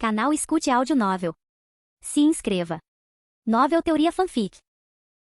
Canal Escute Áudio Novel. Se inscreva. Novel Teoria Fanfic.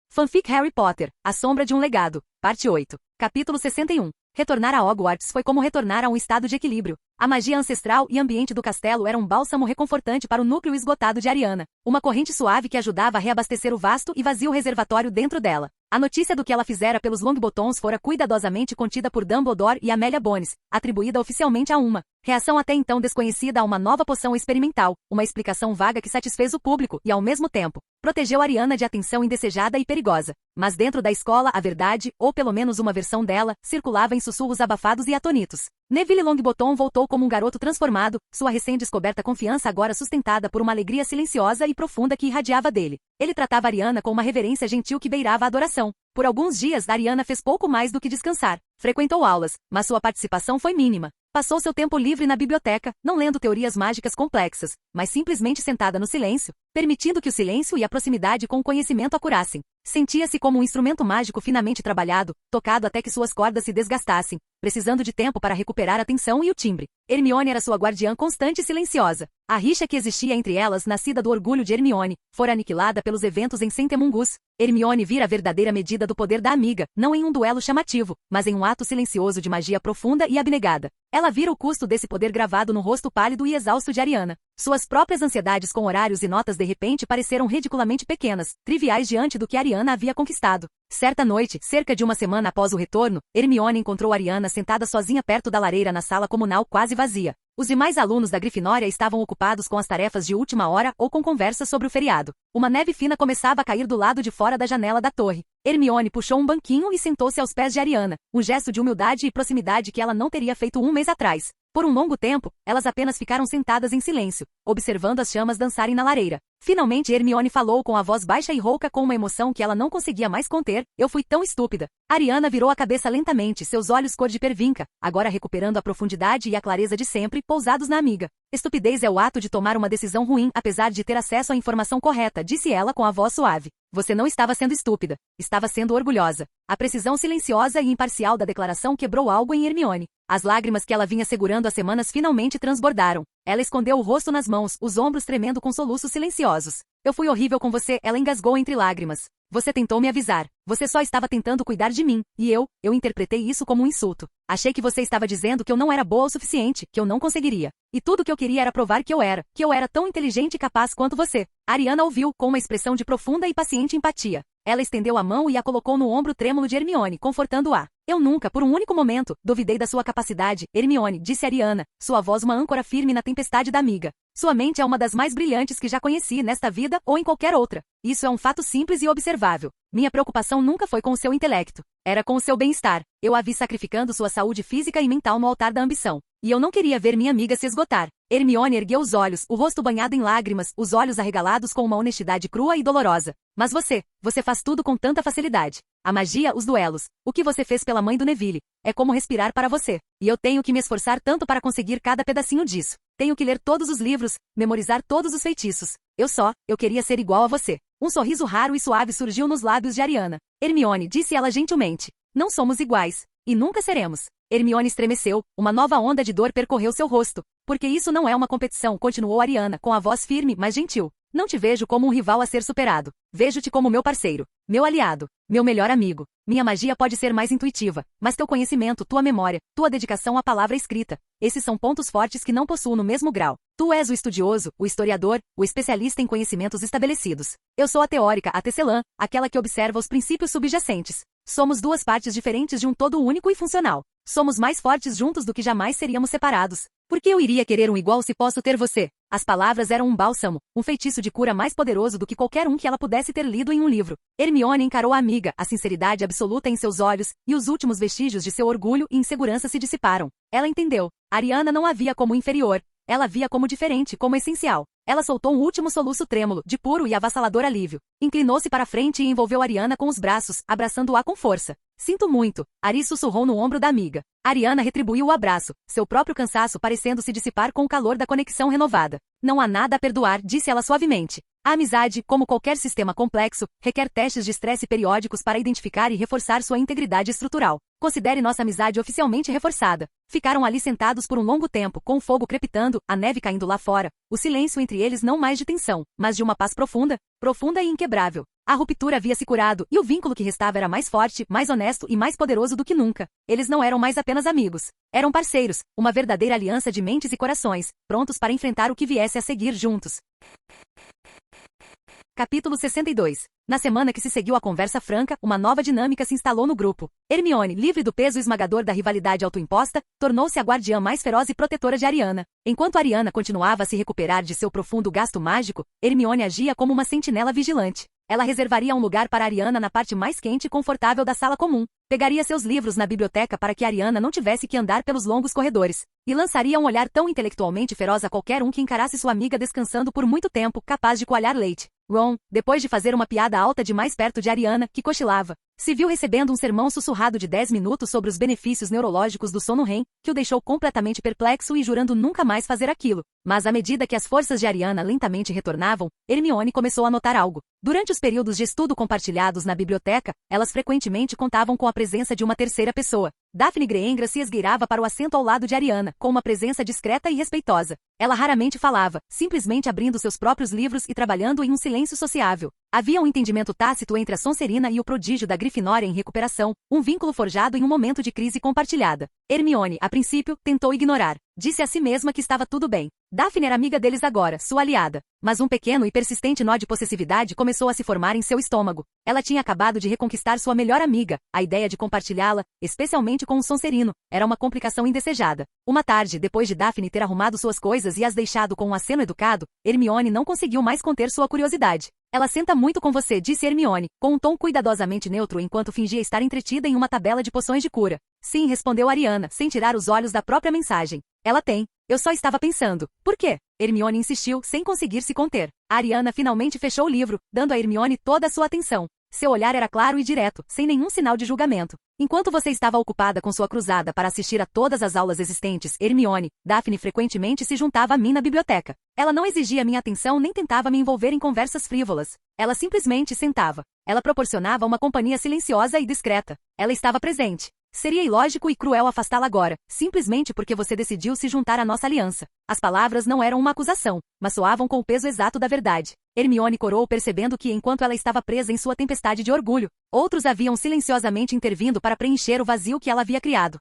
Fanfic Harry Potter, A Sombra de um Legado, Parte 8, Capítulo 61. Retornar a Hogwarts foi como retornar a um estado de equilíbrio. A magia ancestral e ambiente do castelo era um bálsamo reconfortante para o núcleo esgotado de Ariana, uma corrente suave que ajudava a reabastecer o vasto e vazio reservatório dentro dela. A notícia do que ela fizera pelos Longbottoms fora cuidadosamente contida por Dumbledore e Amélia Bones, atribuída oficialmente a uma reação até então desconhecida a uma nova poção experimental, uma explicação vaga que satisfez o público e, ao mesmo tempo, protegeu Ariana de atenção indesejada e perigosa. Mas dentro da escola a verdade, ou pelo menos uma versão dela, circulava em sussurros abafados e atonitos. Neville Longbottom voltou como um garoto transformado, sua recém-descoberta confiança agora sustentada por uma alegria silenciosa e profunda que irradiava dele. Ele tratava Ariana com uma reverência gentil que beirava a adoração. Por alguns dias, Ariana fez pouco mais do que descansar. Frequentou aulas, mas sua participação foi mínima. Passou seu tempo livre na biblioteca, não lendo teorias mágicas complexas, mas simplesmente sentada no silêncio, permitindo que o silêncio e a proximidade com o conhecimento a curassem. Sentia-se como um instrumento mágico finamente trabalhado, tocado até que suas cordas se desgastassem, precisando de tempo para recuperar a tensão e o timbre. Hermione era sua guardiã constante e silenciosa. A rixa que existia entre elas, nascida do orgulho de Hermione, fora aniquilada pelos eventos em Centemungus. Hermione vira a verdadeira medida do poder da amiga, não em um duelo chamativo, mas em um ato silencioso de magia profunda e abnegada. Ela vira o custo desse poder gravado no rosto pálido e exausto de Ariana. Suas próprias ansiedades com horários e notas de repente pareceram ridiculamente pequenas, triviais diante do que Ariana havia conquistado. Certa noite, cerca de uma semana após o retorno, Hermione encontrou Ariana sentada sozinha perto da lareira na sala comunal quase vazia. Os demais alunos da Grifinória estavam ocupados com as tarefas de última hora ou com conversas sobre o feriado. Uma neve fina começava a cair do lado de fora da janela da torre. Hermione puxou um banquinho e sentou-se aos pés de Ariana, um gesto de humildade e proximidade que ela não teria feito um mês atrás. Por um longo tempo, elas apenas ficaram sentadas em silêncio, observando as chamas dançarem na lareira. Finalmente Hermione falou com a voz baixa e rouca com uma emoção que ela não conseguia mais conter. Eu fui tão estúpida. Ariana virou a cabeça lentamente, seus olhos cor de pervinca, agora recuperando a profundidade e a clareza de sempre, pousados na amiga. Estupidez é o ato de tomar uma decisão ruim, apesar de ter acesso à informação correta, disse ela com a voz suave. Você não estava sendo estúpida, estava sendo orgulhosa. A precisão silenciosa e imparcial da declaração quebrou algo em Hermione. As lágrimas que ela vinha segurando há semanas finalmente transbordaram. Ela escondeu o rosto nas mãos, os ombros tremendo com soluços silenciosos. Eu fui horrível com você, ela engasgou entre lágrimas. Você tentou me avisar. Você só estava tentando cuidar de mim, e eu interpretei isso como um insulto. Achei que você estava dizendo que eu não era boa o suficiente, que eu não conseguiria. E tudo que eu queria era provar que eu era tão inteligente e capaz quanto você. Ariana ouviu, com uma expressão de profunda e paciente empatia. Ela estendeu a mão e a colocou no ombro trêmulo de Hermione, confortando-a. Eu nunca, por um único momento, duvidei da sua capacidade, Hermione, disse Ariana, sua voz uma âncora firme na tempestade da amiga. Sua mente é uma das mais brilhantes que já conheci nesta vida ou em qualquer outra. Isso é um fato simples e observável. Minha preocupação nunca foi com o seu intelecto. Era com o seu bem-estar. Eu a vi sacrificando sua saúde física e mental no altar da ambição. E eu não queria ver minha amiga se esgotar. Hermione ergueu os olhos, o rosto banhado em lágrimas, os olhos arregalados com uma honestidade crua e dolorosa. Mas você faz tudo com tanta facilidade. A magia, os duelos, o que você fez pela mãe do Neville, é como respirar para você. E eu tenho que me esforçar tanto para conseguir cada pedacinho disso. Tenho que ler todos os livros, memorizar todos os feitiços. Eu queria ser igual a você. Um sorriso raro e suave surgiu nos lábios de Ariana. Hermione, disse ela gentilmente. Não somos iguais. E nunca seremos. Hermione estremeceu, uma nova onda de dor percorreu seu rosto. Porque isso não é uma competição, continuou Ariana, com a voz firme, mas gentil. Não te vejo como um rival a ser superado. Vejo-te como meu parceiro, meu aliado, meu melhor amigo. Minha magia pode ser mais intuitiva, mas teu conhecimento, tua memória, tua dedicação à palavra escrita, esses são pontos fortes que não possuo no mesmo grau. Tu és o estudioso, o historiador, o especialista em conhecimentos estabelecidos. Eu sou a teórica, a tecelã, aquela que observa os princípios subjacentes. Somos duas partes diferentes de um todo único e funcional. Somos mais fortes juntos do que jamais seríamos separados. Por que eu iria querer um igual se posso ter você? As palavras eram um bálsamo, um feitiço de cura mais poderoso do que qualquer um que ela pudesse ter lido em um livro. Hermione encarou a amiga, a sinceridade absoluta em seus olhos, e os últimos vestígios de seu orgulho e insegurança se dissiparam. Ela entendeu. Ariana não a via como inferior. Ela a via como diferente, como essencial. Ela soltou um último soluço trêmulo, de puro e avassalador alívio. Inclinou-se para frente e envolveu Ariana com os braços, abraçando-a com força. Sinto muito, Ari sussurrou no ombro da amiga. Ariana retribuiu o abraço, seu próprio cansaço parecendo se dissipar com o calor da conexão renovada. Não há nada a perdoar, disse ela suavemente. A amizade, como qualquer sistema complexo, requer testes de estresse periódicos para identificar e reforçar sua integridade estrutural. Considere nossa amizade oficialmente reforçada. Ficaram ali sentados por um longo tempo, com o fogo crepitando, a neve caindo lá fora, o silêncio entre eles não mais de tensão, mas de uma paz profunda, profunda e inquebrável. A ruptura havia se curado, e o vínculo que restava era mais forte, mais honesto e mais poderoso do que nunca. Eles não eram mais apenas amigos. Eram parceiros, uma verdadeira aliança de mentes e corações, prontos para enfrentar o que viesse a seguir juntos. Capítulo 62. Na semana que se seguiu à conversa franca, uma nova dinâmica se instalou no grupo. Hermione, livre do peso esmagador da rivalidade autoimposta, tornou-se a guardiã mais feroz e protetora de Ariana. Enquanto Ariana continuava a se recuperar de seu profundo gasto mágico, Hermione agia como uma sentinela vigilante. Ela reservaria um lugar para Ariana na parte mais quente e confortável da sala comum, pegaria seus livros na biblioteca para que Ariana não tivesse que andar pelos longos corredores, e lançaria um olhar tão intelectualmente feroz a qualquer um que encarasse sua amiga descansando por muito tempo, capaz de coalhar leite. Ron, depois de fazer uma piada alta demais perto de Ariana, que cochilava, se viu recebendo um sermão sussurrado de 10 minutos sobre os benefícios neurológicos do sono REM, que o deixou completamente perplexo e jurando nunca mais fazer aquilo. Mas à medida que as forças de Ariana lentamente retornavam, Hermione começou a notar algo. Durante os períodos de estudo compartilhados na biblioteca, elas frequentemente contavam com a presença de uma terceira pessoa. Daphne Greengrass se esgueirava para o assento ao lado de Ariana, com uma presença discreta e respeitosa. Ela raramente falava, simplesmente abrindo seus próprios livros e trabalhando em um silêncio sociável. Havia um entendimento tácito entre a Sonserina e o prodígio da Grifinória em recuperação, um vínculo forjado em um momento de crise compartilhada. Hermione, a princípio, tentou ignorar. Disse a si mesma que estava tudo bem. Daphne era amiga deles agora, sua aliada. Mas um pequeno e persistente nó de possessividade começou a se formar em seu estômago. Ela tinha acabado de reconquistar sua melhor amiga. A ideia de compartilhá-la, especialmente com um Sonserino, era uma complicação indesejada. Uma tarde, depois de Daphne ter arrumado suas coisas e as deixado com um aceno educado, Hermione não conseguiu mais conter sua curiosidade. Ela senta muito com você, disse Hermione, com um tom cuidadosamente neutro enquanto fingia estar entretida em uma tabela de poções de cura. Sim, respondeu Ariana, sem tirar os olhos da própria mensagem. Ela tem. Eu só estava pensando. Por quê? Hermione insistiu, sem conseguir se conter. A Ariana finalmente fechou o livro, dando a Hermione toda a sua atenção. Seu olhar era claro e direto, sem nenhum sinal de julgamento. Enquanto você estava ocupada com sua cruzada para assistir a todas as aulas existentes, Hermione, Daphne frequentemente se juntava a mim na biblioteca. Ela não exigia minha atenção nem tentava me envolver em conversas frívolas. Ela simplesmente sentava. Ela proporcionava uma companhia silenciosa e discreta. Ela estava presente. Seria ilógico e cruel afastá-la agora, simplesmente porque você decidiu se juntar à nossa aliança. As palavras não eram uma acusação, mas soavam com o peso exato da verdade. Hermione corou percebendo que enquanto ela estava presa em sua tempestade de orgulho, outros haviam silenciosamente intervindo para preencher o vazio que ela havia criado.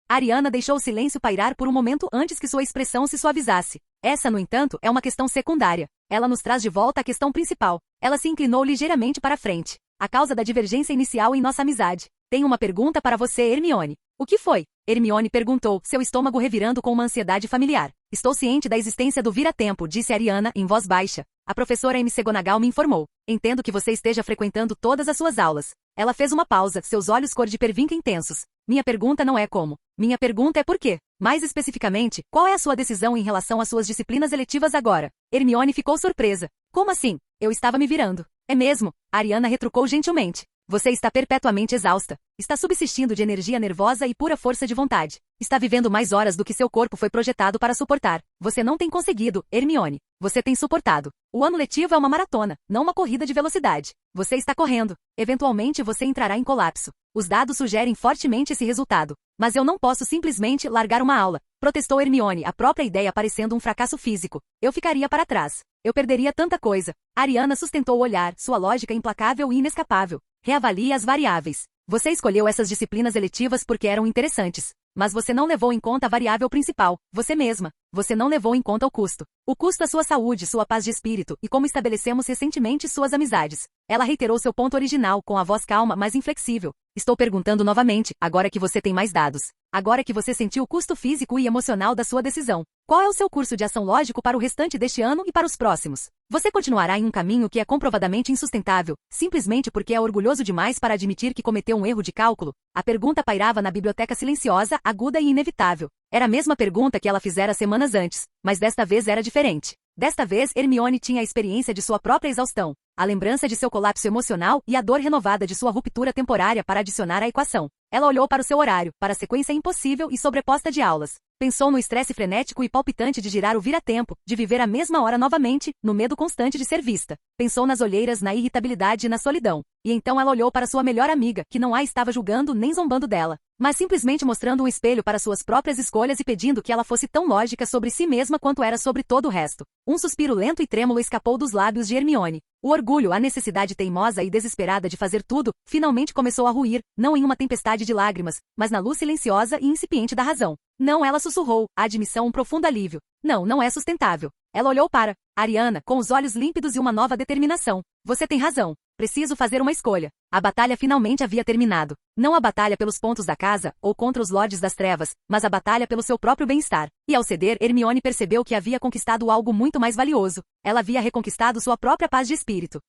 Ariana deixou o silêncio pairar por um momento antes que sua expressão se suavizasse. Essa, no entanto, é uma questão secundária. Ela nos traz de volta à questão principal. Ela se inclinou ligeiramente para a frente. A causa da divergência inicial em nossa amizade. Tenho uma pergunta para você, Hermione. O que foi? Hermione perguntou, seu estômago revirando com uma ansiedade familiar. Estou ciente da existência do vira-tempo, disse Ariana, em voz baixa. A professora McGonagall me informou. Entendo que você esteja frequentando todas as suas aulas. Ela fez uma pausa, seus olhos cor de pervinca intensos. Minha pergunta não é como. Minha pergunta é por quê. Mais especificamente, qual é a sua decisão em relação às suas disciplinas eletivas agora? Hermione ficou surpresa. Como assim? Eu estava me virando. É mesmo? Ariana retrucou gentilmente. Você está perpetuamente exausta. Está subsistindo de energia nervosa e pura força de vontade. Está vivendo mais horas do que seu corpo foi projetado para suportar. Você não tem conseguido, Hermione. Você tem suportado. O ano letivo é uma maratona, não uma corrida de velocidade. Você está correndo. Eventualmente você entrará em colapso. Os dados sugerem fortemente esse resultado. Mas eu não posso simplesmente largar uma aula, protestou Hermione, a própria ideia parecendo um fracasso físico. Eu ficaria para trás. Eu perderia tanta coisa. Ariana sustentou o olhar, sua lógica implacável e inescapável. Reavalie as variáveis. Você escolheu essas disciplinas eletivas porque eram interessantes. Mas você não levou em conta a variável principal, você mesma. Você não levou em conta o custo. O custo da sua saúde, sua paz de espírito e como estabelecemos recentemente suas amizades. Ela reiterou seu ponto original com a voz calma, mas inflexível. Estou perguntando novamente, agora que você tem mais dados. Agora que você sentiu o custo físico e emocional da sua decisão. Qual é o seu curso de ação lógico para o restante deste ano e para os próximos? Você continuará em um caminho que é comprovadamente insustentável, simplesmente porque é orgulhoso demais para admitir que cometeu um erro de cálculo? A pergunta pairava na biblioteca silenciosa, aguda e inevitável. Era a mesma pergunta que ela fizera semanas antes, mas desta vez era diferente. Desta vez, Hermione tinha a experiência de sua própria exaustão, a lembrança de seu colapso emocional e a dor renovada de sua ruptura temporária para adicionar à equação. Ela olhou para o seu horário, para a sequência impossível e sobreposta de aulas. Pensou no estresse frenético e palpitante de girar o vira-tempo, de viver a mesma hora novamente, no medo constante de ser vista. Pensou nas olheiras, na irritabilidade e na solidão. E então ela olhou para sua melhor amiga, que não a estava julgando nem zombando dela, mas simplesmente mostrando um espelho para suas próprias escolhas e pedindo que ela fosse tão lógica sobre si mesma quanto era sobre todo o resto. Um suspiro lento e trêmulo escapou dos lábios de Hermione. O orgulho, a necessidade teimosa e desesperada de fazer tudo, finalmente começou a ruir, não em uma tempestade de lágrimas, mas na luz silenciosa e incipiente da razão. Não, ela sussurrou, a admissão um profundo alívio. Não é sustentável. Ela olhou para Ariana, com os olhos límpidos e uma nova determinação. Você tem razão. Preciso fazer uma escolha. A batalha finalmente havia terminado. Não a batalha pelos pontos da casa, ou contra os Lordes das Trevas, mas a batalha pelo seu próprio bem-estar. E ao ceder, Hermione percebeu que havia conquistado algo muito mais valioso. Ela havia reconquistado sua própria paz de espírito.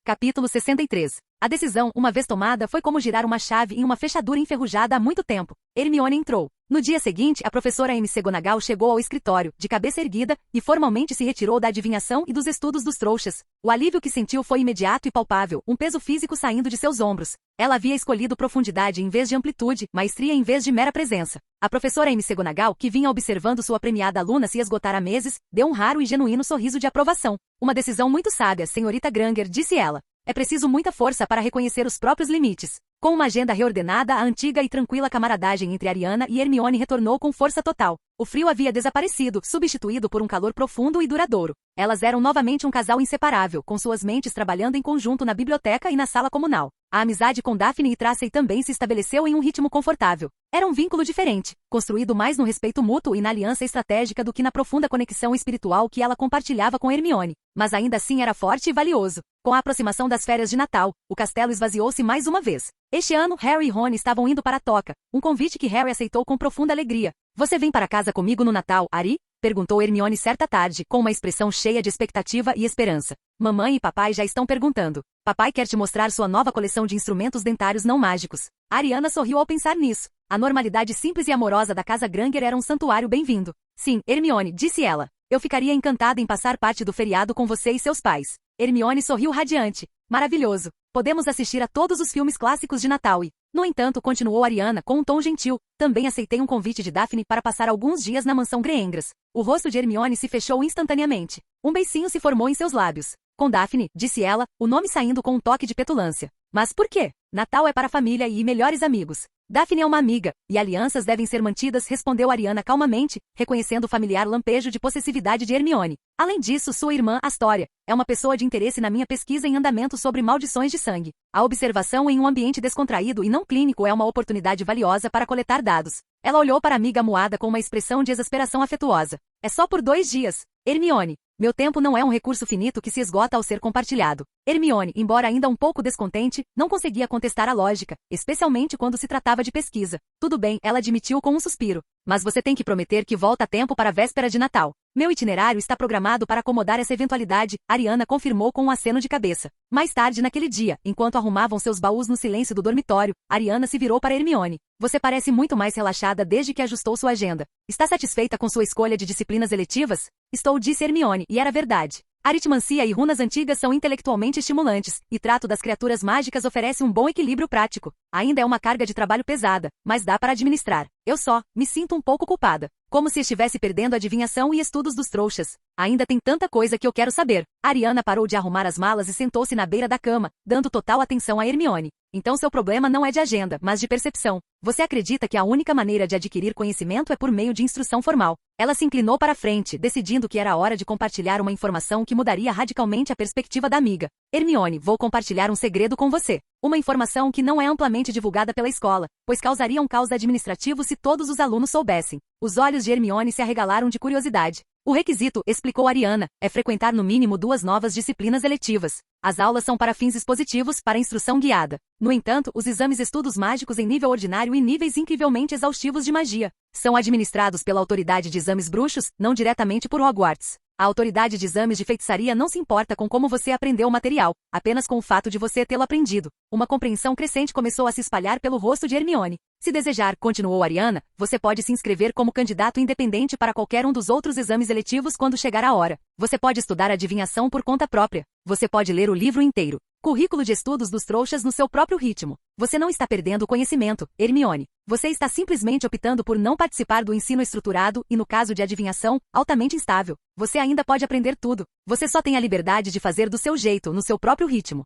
Capítulo 63. A decisão, uma vez tomada, foi como girar uma chave em uma fechadura enferrujada há muito tempo. Hermione entrou. No dia seguinte, a professora McGonagall chegou ao escritório, de cabeça erguida, e formalmente se retirou da adivinhação e dos estudos dos trouxas. O alívio que sentiu foi imediato e palpável, um peso físico saindo de seus ombros. Ela havia escolhido profundidade em vez de amplitude, maestria em vez de mera presença. A professora McGonagall, que vinha observando sua premiada aluna se esgotar há meses, deu um raro e genuíno sorriso de aprovação. Uma decisão muito sábia, senhorita Granger, disse ela. É preciso muita força para reconhecer os próprios limites. Com uma agenda reordenada, a antiga e tranquila camaradagem entre Ariana e Hermione retornou com força total. O frio havia desaparecido, substituído por um calor profundo e duradouro. Elas eram novamente um casal inseparável, com suas mentes trabalhando em conjunto na biblioteca e na sala comunal. A amizade com Daphne e Tracy também se estabeleceu em um ritmo confortável. Era um vínculo diferente, construído mais no respeito mútuo e na aliança estratégica do que na profunda conexão espiritual que ela compartilhava com Hermione. Mas ainda assim era forte e valioso. Com a aproximação das férias de Natal, o castelo esvaziou-se mais uma vez. Este ano, Harry e Ron estavam indo para a toca, um convite que Harry aceitou com profunda alegria. Você vem para casa comigo no Natal, Ari? Perguntou Hermione certa tarde, com uma expressão cheia de expectativa e esperança. Mamãe e papai já estão perguntando. Papai quer te mostrar sua nova coleção de instrumentos dentários não mágicos. Ariana sorriu ao pensar nisso. A normalidade simples e amorosa da casa Granger era um santuário bem-vindo. Sim, Hermione, disse ela. Eu ficaria encantada em passar parte do feriado com você e seus pais. Hermione sorriu radiante. Maravilhoso. Podemos assistir a todos os filmes clássicos de Natal e... No entanto, continuou Ariana com um tom gentil. Também aceitei um convite de Daphne para passar alguns dias na mansão Graengras. O rosto de Hermione se fechou instantaneamente. Um beicinho se formou em seus lábios. Com Daphne, disse ela, o nome saindo com um toque de petulância. Mas por quê? Natal é para a família e melhores amigos. Daphne é uma amiga, e alianças devem ser mantidas, respondeu Ariana calmamente, reconhecendo o familiar lampejo de possessividade de Hermione. Além disso, sua irmã, Astoria, é uma pessoa de interesse na minha pesquisa em andamento sobre maldições de sangue. A observação em um ambiente descontraído e não clínico é uma oportunidade valiosa para coletar dados. Ela olhou para a amiga moada com uma expressão de exasperação afetuosa. É só por 2 dias. Hermione. Meu tempo não é um recurso finito que se esgota ao ser compartilhado. Hermione, embora ainda um pouco descontente, não conseguia contestar a lógica, especialmente quando se tratava de pesquisa. Tudo bem, ela admitiu com um suspiro. Mas você tem que prometer que volta a tempo para a véspera de Natal. Meu itinerário está programado para acomodar essa eventualidade, Ariana confirmou com um aceno de cabeça. Mais tarde naquele dia, enquanto arrumavam seus baús no silêncio do dormitório, Ariana se virou para Hermione. Você parece muito mais relaxada desde que ajustou sua agenda. Está satisfeita com sua escolha de disciplinas eletivas? Estou, disse Hermione, e era verdade. Aritmancia e runas antigas são intelectualmente estimulantes, e trato das criaturas mágicas oferece um bom equilíbrio prático. Ainda é uma carga de trabalho pesada, mas dá para administrar. Eu só me sinto um pouco culpada. Como se estivesse perdendo a adivinhação e estudos dos trouxas. Ainda tem tanta coisa que eu quero saber. Ariana parou de arrumar as malas e sentou-se na beira da cama, dando total atenção a Hermione. Então seu problema não é de agenda, mas de percepção. Você acredita que a única maneira de adquirir conhecimento é por meio de instrução formal. Ela se inclinou para frente, decidindo que era hora de compartilhar uma informação que mudaria radicalmente a perspectiva da amiga. Hermione, vou compartilhar um segredo com você. Uma informação que não é amplamente divulgada pela escola, pois causaria um caos administrativo se todos os alunos soubessem. Os olhos de Hermione se arregalaram de curiosidade. O requisito, explicou Ariana, é frequentar no mínimo 2 novas disciplinas eletivas. As aulas são para fins expositivos, para instrução guiada. No entanto, os exames estudos mágicos em nível ordinário e níveis incrivelmente exaustivos de magia são administrados pela autoridade de exames bruxos, não diretamente por Hogwarts. A autoridade de exames de feitiçaria não se importa com como você aprendeu o material, apenas com o fato de você tê-lo aprendido. Uma compreensão crescente começou a se espalhar pelo rosto de Hermione. Se desejar, continuou Ariana, você pode se inscrever como candidato independente para qualquer um dos outros exames eletivos quando chegar a hora. Você pode estudar adivinhação por conta própria. Você pode ler o livro inteiro. Currículo de estudos dos trouxas no seu próprio ritmo. Você não está perdendo o conhecimento, Hermione. Você está simplesmente optando por não participar do ensino estruturado e, no caso de adivinhação, altamente instável. Você ainda pode aprender tudo. Você só tem a liberdade de fazer do seu jeito, no seu próprio ritmo.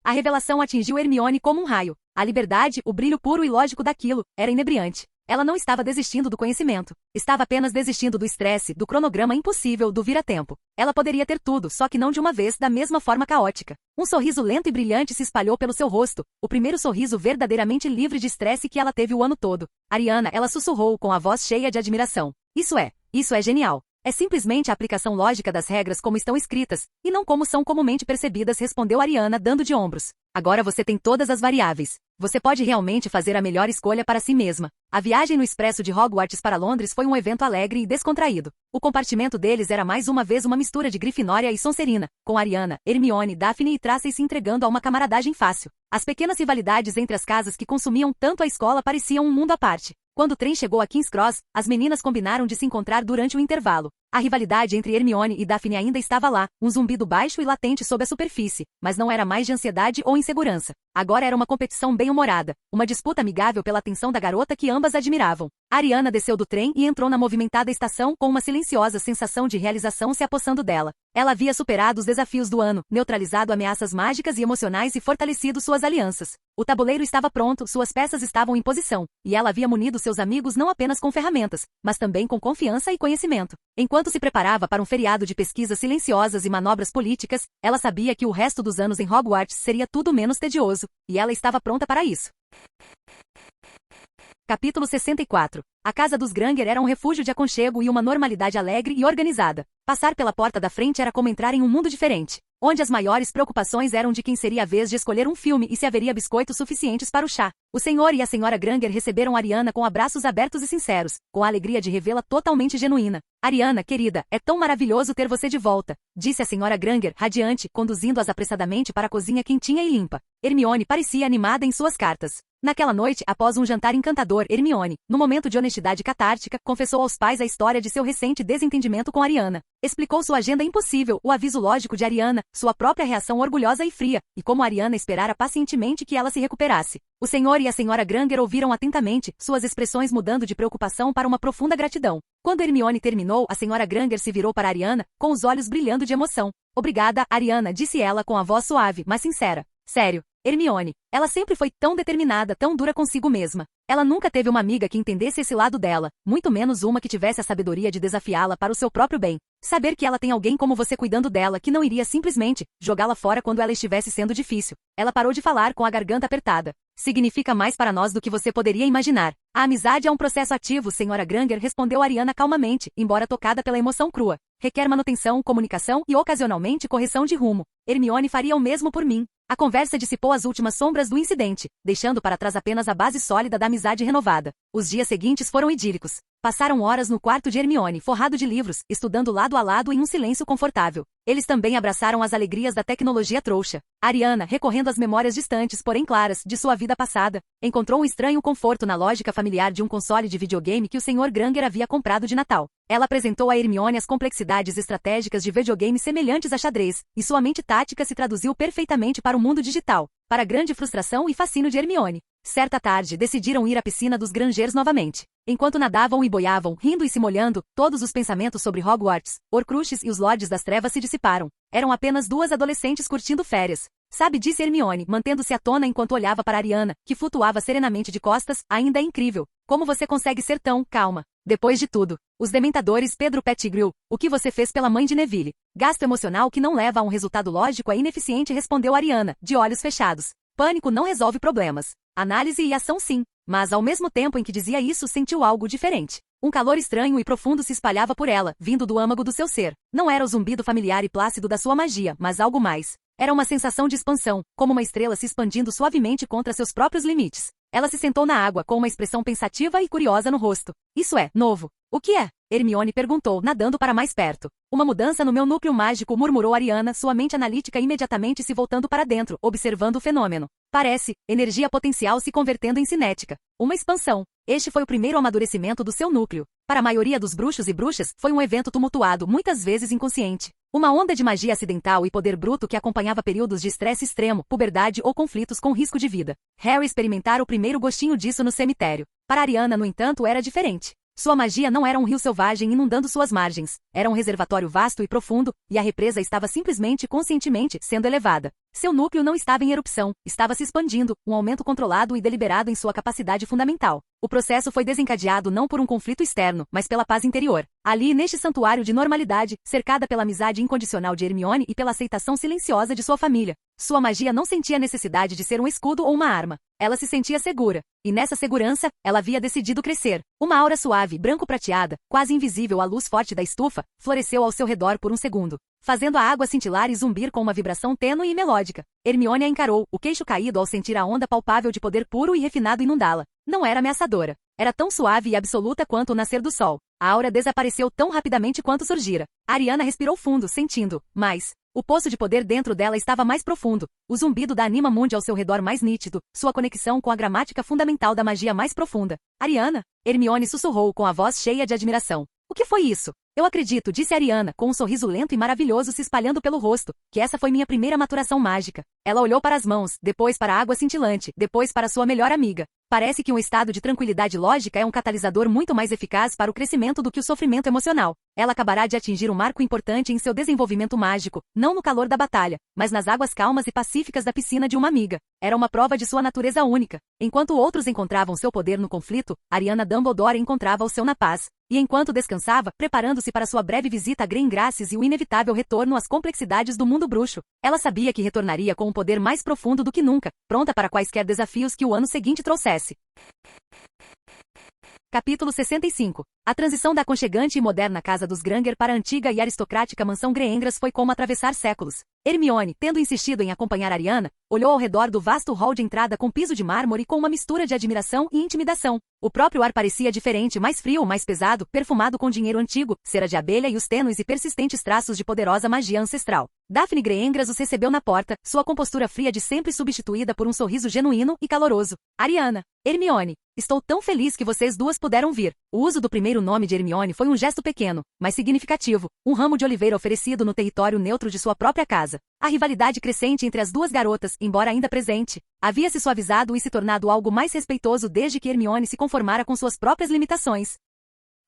A revelação atingiu Hermione como um raio. A liberdade, o brilho puro e lógico daquilo, era inebriante. Ela não estava desistindo do conhecimento. Estava apenas desistindo do estresse, do cronograma impossível, do vira-tempo. Ela poderia ter tudo, só que não de uma vez, da mesma forma caótica. Um sorriso lento e brilhante se espalhou pelo seu rosto, o primeiro sorriso verdadeiramente livre de estresse que ela teve o ano todo. Ariana, ela sussurrou com a voz cheia de admiração. Isso é genial. É simplesmente a aplicação lógica das regras como estão escritas, e não como são comumente percebidas, respondeu Ariana, dando de ombros. Agora você tem todas as variáveis. Você pode realmente fazer a melhor escolha para si mesma. A viagem no expresso de Hogwarts para Londres foi um evento alegre e descontraído. O compartimento deles era mais uma vez uma mistura de Grifinória e Sonserina, com Ariana, Hermione, Daphne e Tracy se entregando a uma camaradagem fácil. As pequenas rivalidades entre as casas que consumiam tanto a escola pareciam um mundo à parte. Quando o trem chegou a King's Cross, as meninas combinaram de se encontrar durante o intervalo. A rivalidade entre Hermione e Daphne ainda estava lá, um zumbido baixo e latente sob a superfície, mas não era mais de ansiedade ou insegurança. Agora era uma competição bem-humorada, uma disputa amigável pela atenção da garota que ambas admiravam. Ariana desceu do trem e entrou na movimentada estação com uma silenciosa sensação de realização se apossando dela. Ela havia superado os desafios do ano, neutralizado ameaças mágicas e emocionais e fortalecido suas alianças. O tabuleiro estava pronto, suas peças estavam em posição, e ela havia munido seus amigos não apenas com ferramentas, mas também com confiança e conhecimento. Enquanto se preparava para um feriado de pesquisas silenciosas e manobras políticas, ela sabia que o resto dos anos em Hogwarts seria tudo menos tedioso, e ela estava pronta para isso. Capítulo 64. A casa dos Granger era um refúgio de aconchego e uma normalidade alegre e organizada. Passar pela porta da frente era como entrar em um mundo diferente, onde as maiores preocupações eram de quem seria a vez de escolher um filme e se haveria biscoitos suficientes para o chá. O senhor e a senhora Granger receberam Ariana com abraços abertos e sinceros, com a alegria de revê-la totalmente genuína. Ariana, querida, é tão maravilhoso ter você de volta, disse a senhora Granger, radiante, conduzindo-as apressadamente para a cozinha quentinha e limpa. Hermione parecia animada em suas cartas. Naquela noite, após um jantar encantador, Hermione, no momento de honestidade catártica, confessou aos pais a história de seu recente desentendimento com Ariana. Explicou sua agenda impossível, o aviso lógico de Ariana, sua própria reação orgulhosa e fria, e como Ariana esperara pacientemente que ela se recuperasse. O senhor e a senhora Granger ouviram atentamente, suas expressões mudando de preocupação para uma profunda gratidão. Quando Hermione terminou, a senhora Granger se virou para Ariana, com os olhos brilhando de emoção. Obrigada, Ariana, disse ela com a voz suave, mas sincera. Sério, Hermione. Ela sempre foi tão determinada, tão dura consigo mesma. Ela nunca teve uma amiga que entendesse esse lado dela, muito menos uma que tivesse a sabedoria de desafiá-la para o seu próprio bem. Saber que ela tem alguém como você cuidando dela que não iria simplesmente jogá-la fora quando ela estivesse sendo difícil. Ela parou de falar com a garganta apertada. Significa mais para nós do que você poderia imaginar. A amizade é um processo ativo, senhora Granger, respondeu Ariana calmamente, embora tocada pela emoção crua. Requer manutenção, comunicação e, ocasionalmente, correção de rumo. Hermione faria o mesmo por mim. A conversa dissipou as últimas sombras do incidente, deixando para trás apenas a base sólida da amizade renovada. Os dias seguintes foram idílicos. Passaram horas no quarto de Hermione, forrado de livros, estudando lado a lado em um silêncio confortável. Eles também abraçaram as alegrias da tecnologia trouxa. Ariana, recorrendo às memórias distantes, porém claras, de sua vida passada, encontrou um estranho conforto na lógica familiar de um console de videogame que o Sr. Granger havia comprado de Natal. Ela apresentou a Hermione as complexidades estratégicas de videogames semelhantes a xadrez, e sua mente tática se traduziu perfeitamente para o mundo digital, para a grande frustração e fascínio de Hermione. Certa tarde, decidiram ir à piscina dos Grangers novamente. Enquanto nadavam e boiavam, rindo e se molhando, todos os pensamentos sobre Hogwarts, Horcruxes e os Lordes das Trevas se dissiparam. Eram apenas duas adolescentes curtindo férias. Sabe, disse Hermione, mantendo-se à tona enquanto olhava para Ariana, que flutuava serenamente de costas, ainda é incrível. Como você consegue ser tão calma? Depois de tudo, os dementadores Pedro Pettigrew, o que você fez pela mãe de Neville? Gasto emocional que não leva a um resultado lógico é ineficiente, respondeu Ariana, de olhos fechados. Pânico não resolve problemas. Análise e ação sim. Mas ao mesmo tempo em que dizia isso, sentiu algo diferente. Um calor estranho e profundo se espalhava por ela, vindo do âmago do seu ser. Não era o zumbido familiar e plácido da sua magia, mas algo mais. Era uma sensação de expansão, como uma estrela se expandindo suavemente contra seus próprios limites. Ela se sentou na água com uma expressão pensativa e curiosa no rosto. Isso é novo. O que é? Hermione perguntou, nadando para mais perto. Uma mudança no meu núcleo mágico, murmurou Ariana, sua mente analítica imediatamente se voltando para dentro, observando o fenômeno. Parece, energia potencial se convertendo em cinética. Uma expansão. Este foi o primeiro amadurecimento do seu núcleo. Para a maioria dos bruxos e bruxas, foi um evento tumultuado, muitas vezes inconsciente. Uma onda de magia acidental e poder bruto que acompanhava períodos de estresse extremo, puberdade ou conflitos com risco de vida. Harry experimentara o primeiro gostinho disso no cemitério. Para Ariana, no entanto, era diferente. Sua magia não era um rio selvagem inundando suas margens. Era um reservatório vasto e profundo, e a represa estava simplesmente conscientemente sendo elevada. Seu núcleo não estava em erupção, estava se expandindo, um aumento controlado e deliberado em sua capacidade fundamental. O processo foi desencadeado não por um conflito externo, mas pela paz interior. Ali, neste santuário de normalidade, cercada pela amizade incondicional de Hermione e pela aceitação silenciosa de sua família, sua magia não sentia necessidade de ser um escudo ou uma arma. Ela se sentia segura. E nessa segurança, ela havia decidido crescer. Uma aura suave, branco-prateada, quase invisível à luz forte da estufa, floresceu ao seu redor por um segundo, fazendo a água cintilar e zumbir com uma vibração tênue e melódica. Hermione a encarou, o queixo caído ao sentir a onda palpável de poder puro e refinado inundá-la. Não era ameaçadora. Era tão suave e absoluta quanto o nascer do sol. A aura desapareceu tão rapidamente quanto surgira. Ariana respirou fundo, sentindo, mas o poço de poder dentro dela estava mais profundo, o zumbido da Anima Mundi ao seu redor mais nítido, sua conexão com a gramática fundamental da magia mais profunda. Ariana? Hermione sussurrou com a voz cheia de admiração. O que foi isso? Eu acredito, disse Ariana, com um sorriso lento e maravilhoso se espalhando pelo rosto, que essa foi minha primeira maturação mágica. Ela olhou para as mãos, depois para a água cintilante, depois para sua melhor amiga. Parece que um estado de tranquilidade lógica é um catalisador muito mais eficaz para o crescimento do que o sofrimento emocional. Ela acabará de atingir um marco importante em seu desenvolvimento mágico, não no calor da batalha, mas nas águas calmas e pacíficas da piscina de uma amiga. Era uma prova de sua natureza única. Enquanto outros encontravam seu poder no conflito, Ariana Dumbledore encontrava o seu na paz. E enquanto descansava, preparando-se para sua breve visita a Gringotts e o inevitável retorno às complexidades do mundo bruxo, ela sabia que retornaria com um poder mais profundo do que nunca, pronta para quaisquer desafios que o ano seguinte trouxesse. Capítulo 65. A transição da aconchegante e moderna casa dos Granger para a antiga e aristocrática mansão Greengras foi como atravessar séculos. Hermione, tendo insistido em acompanhar Ariana, olhou ao redor do vasto hall de entrada com piso de mármore com uma mistura de admiração e intimidação. O próprio ar parecia diferente, mais frio, mais pesado, perfumado com dinheiro antigo, cera de abelha e os tênues e persistentes traços de poderosa magia ancestral. Daphne Greengras os recebeu na porta, sua compostura fria de sempre substituída por um sorriso genuíno e caloroso. Ariana, Hermione, estou tão feliz que vocês duas puderam vir. O uso do primeiro nome de Hermione foi um gesto pequeno, mas significativo, um ramo de oliveira oferecido no território neutro de sua própria casa. A rivalidade crescente entre as duas garotas, embora ainda presente, havia se suavizado e se tornado algo mais respeitoso desde que Hermione se conformara com suas próprias limitações.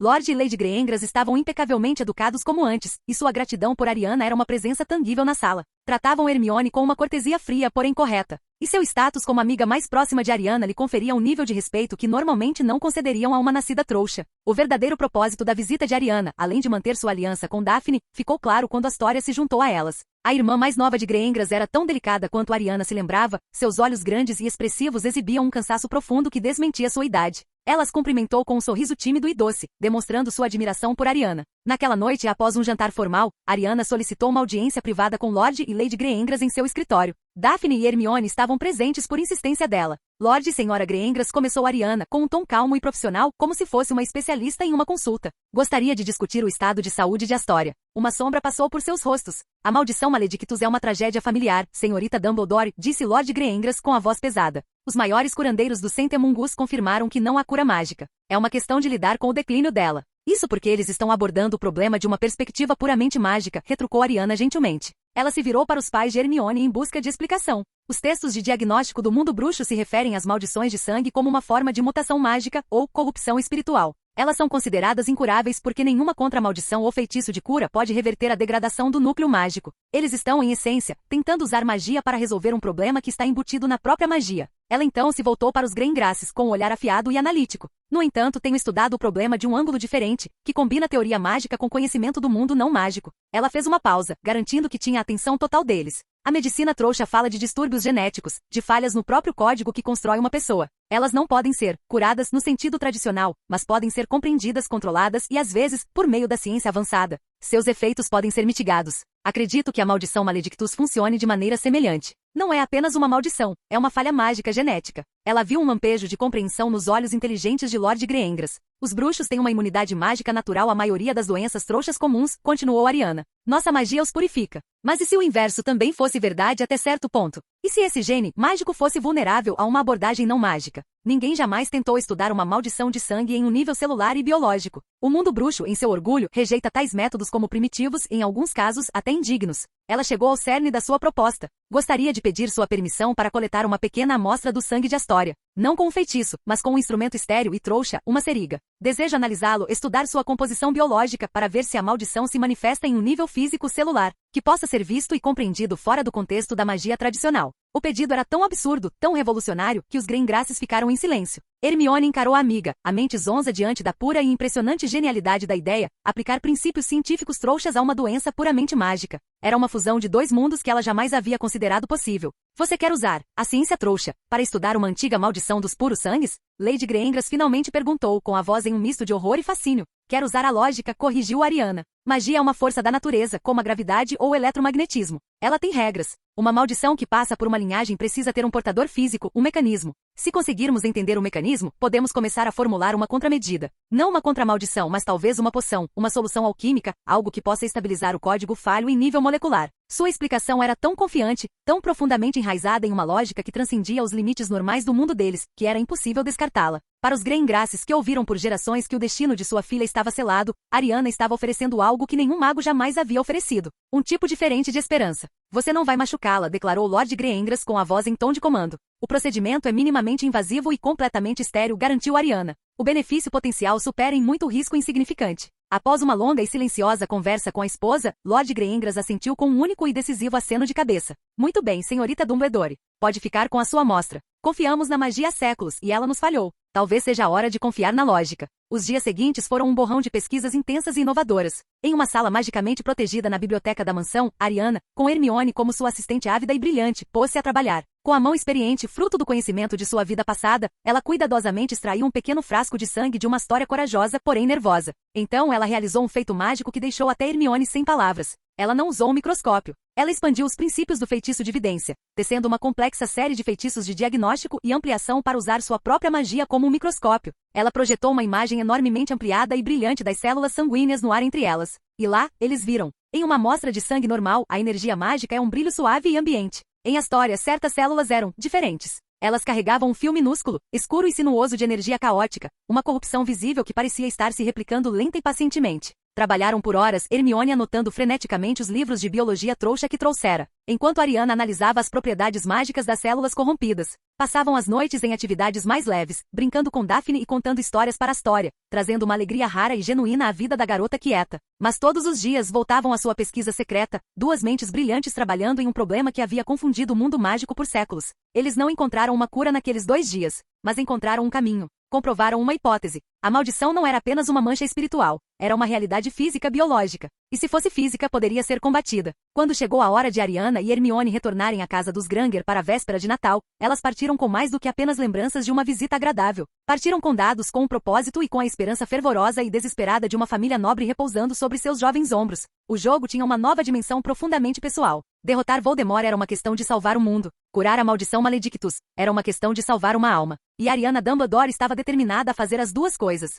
Lord e Lady Greengras estavam impecavelmente educados como antes, e sua gratidão por Ariana era uma presença tangível na sala. Tratavam Hermione com uma cortesia fria, porém correta. E seu status como amiga mais próxima de Ariana lhe conferia um nível de respeito que normalmente não concederiam a uma nascida trouxa. O verdadeiro propósito da visita de Ariana, além de manter sua aliança com Daphne, ficou claro quando Astoria se juntou a elas. A irmã mais nova de Greengras era tão delicada quanto Ariana se lembrava, seus olhos grandes e expressivos exibiam um cansaço profundo que desmentia sua idade. Ela as cumprimentou com um sorriso tímido e doce, demonstrando sua admiração por Ariana. Naquela noite, após um jantar formal, Ariana solicitou uma audiência privada com Lord e Lady Greengras em seu escritório. Daphne e Hermione estavam presentes por insistência dela. Lord e Senhora Greengras começou Ariana com um tom calmo e profissional, como se fosse uma especialista em uma consulta. Gostaria de discutir o estado de saúde de Astoria. Uma sombra passou por seus rostos. A maldição Maledictus é uma tragédia familiar, senhorita Dumbledore, disse Lord Greengras com a voz pesada. Os maiores curandeiros do Centemungus confirmaram que não há cura mágica. É uma questão de lidar com o declínio dela. Isso porque eles estão abordando o problema de uma perspectiva puramente mágica, retrucou Ariana gentilmente. Ela se virou para os pais de Hermione em busca de explicação. Os textos de diagnóstico do mundo bruxo se referem às maldições de sangue como uma forma de mutação mágica ou corrupção espiritual. Elas são consideradas incuráveis porque nenhuma contra-maldição ou feitiço de cura pode reverter a degradação do núcleo mágico. Eles estão, em essência, tentando usar magia para resolver um problema que está embutido na própria magia. Ela então se voltou para os Gringotts com um olhar afiado e analítico. No entanto, tenho estudado o problema de um ângulo diferente, que combina teoria mágica com conhecimento do mundo não mágico. Ela fez uma pausa, garantindo que tinha a atenção total deles. A medicina trouxa fala de distúrbios genéticos, de falhas no próprio código que constrói uma pessoa. Elas não podem ser curadas no sentido tradicional, mas podem ser compreendidas, controladas e, às vezes, por meio da ciência avançada. Seus efeitos podem ser mitigados. Acredito que a maldição Maledictus funcione de maneira semelhante. Não é apenas uma maldição, é uma falha mágica genética. Ela viu um lampejo de compreensão nos olhos inteligentes de Lord Greengras. Os bruxos têm uma imunidade mágica natural à maioria das doenças trouxas comuns, continuou Ariana. Nossa magia os purifica. Mas e se o inverso também fosse verdade até certo ponto? E se esse gene mágico fosse vulnerável a uma abordagem não mágica? Ninguém jamais tentou estudar uma maldição de sangue em um nível celular e biológico. O mundo bruxo, em seu orgulho, rejeita tais métodos como primitivos e, em alguns casos, até indignos. Ela chegou ao cerne da sua proposta. Gostaria de pedir sua permissão para coletar uma pequena amostra do sangue de Astória. Não com um feitiço, mas com um instrumento estéril e trouxa, uma seringa. Desejo analisá-lo, estudar sua composição biológica para ver se a maldição se manifesta em um nível físico celular, que possa ser visto e compreendido fora do contexto da magia tradicional. O pedido era tão absurdo, tão revolucionário, que os Grengraces ficaram em silêncio. Hermione encarou a amiga, a mente zonza diante da pura e impressionante genialidade da ideia, aplicar princípios científicos trouxas a uma doença puramente mágica. Era uma fusão de dois mundos que ela jamais havia considerado possível. Você quer usar a ciência trouxa para estudar uma antiga maldição dos puros sangues? Lady Grengras finalmente perguntou, com a voz em um misto de horror e fascínio. Quer usar a lógica, corrigiu Ariana. Magia é uma força da natureza, como a gravidade ou o eletromagnetismo. Ela tem regras. Uma maldição que passa por uma linhagem precisa ter um portador físico, um mecanismo. Se conseguirmos entender o mecanismo, podemos começar a formular uma contramedida. Não uma contramaldição, mas talvez uma poção, uma solução alquímica, algo que possa estabilizar o código falho em nível molecular. Sua explicação era tão confiante, tão profundamente enraizada em uma lógica que transcendia os limites normais do mundo deles, que era impossível descartá-la. Para os Grengraces que ouviram por gerações que o destino de sua filha estava selado, Ariana estava oferecendo algo que nenhum mago jamais havia oferecido. Um tipo diferente de esperança. Você não vai machucá-la, declarou Lord Grengras com a voz em tom de comando. O procedimento é minimamente invasivo e completamente estéril, garantiu Ariana. O benefício potencial supera em muito o risco insignificante. Após uma longa e silenciosa conversa com a esposa, Lord Grengras assentiu com um único e decisivo aceno de cabeça. Muito bem, senhorita Dumbledore. Pode ficar com a sua amostra. Confiamos na magia há séculos, e ela nos falhou. Talvez seja a hora de confiar na lógica. Os dias seguintes foram um borrão de pesquisas intensas e inovadoras. Em uma sala magicamente protegida na biblioteca da mansão, Ariana, com Hermione como sua assistente ávida e brilhante, pôs-se a trabalhar. Com a mão experiente, fruto do conhecimento de sua vida passada, ela cuidadosamente extraiu um pequeno frasco de sangue de uma história corajosa, porém nervosa. Então ela realizou um feito mágico que deixou até Hermione sem palavras. Ela não usou um microscópio. Ela expandiu os princípios do feitiço de vidência, tecendo uma complexa série de feitiços de diagnóstico e ampliação para usar sua própria magia como um microscópio. Ela projetou uma imagem enormemente ampliada e brilhante das células sanguíneas no ar entre elas. E lá, eles viram. Em uma amostra de sangue normal, a energia mágica é um brilho suave e ambiente. Em Astória, certas células eram diferentes. Elas carregavam um fio minúsculo, escuro e sinuoso de energia caótica, uma corrupção visível que parecia estar se replicando lenta e pacientemente. Trabalharam por horas, Hermione anotando freneticamente os livros de biologia trouxa que trouxera, enquanto Ariana analisava as propriedades mágicas das células corrompidas. Passavam as noites em atividades mais leves, brincando com Daphne e contando histórias para Astória, trazendo uma alegria rara e genuína à vida da garota quieta. Mas todos os dias voltavam à sua pesquisa secreta, duas mentes brilhantes trabalhando em um problema que havia confundido o mundo mágico por séculos. Eles não encontraram uma cura naqueles 2 dias, mas encontraram um caminho. Comprovaram uma hipótese. A maldição não era apenas uma mancha espiritual, era uma realidade física biológica. E se fosse física, poderia ser combatida. Quando chegou a hora de Ariana e Hermione retornarem à casa dos Granger para a véspera de Natal, elas partiram com mais do que apenas lembranças de uma visita agradável. Partiram com dados, com um propósito e com a esperança fervorosa e desesperada de uma família nobre repousando sobre seus jovens ombros. O jogo tinha uma nova dimensão profundamente pessoal. Derrotar Voldemort era uma questão de salvar o mundo. Curar a maldição Maledictus era uma questão de salvar uma alma. E Ariana Dumbledore estava determinada a fazer as duas coisas.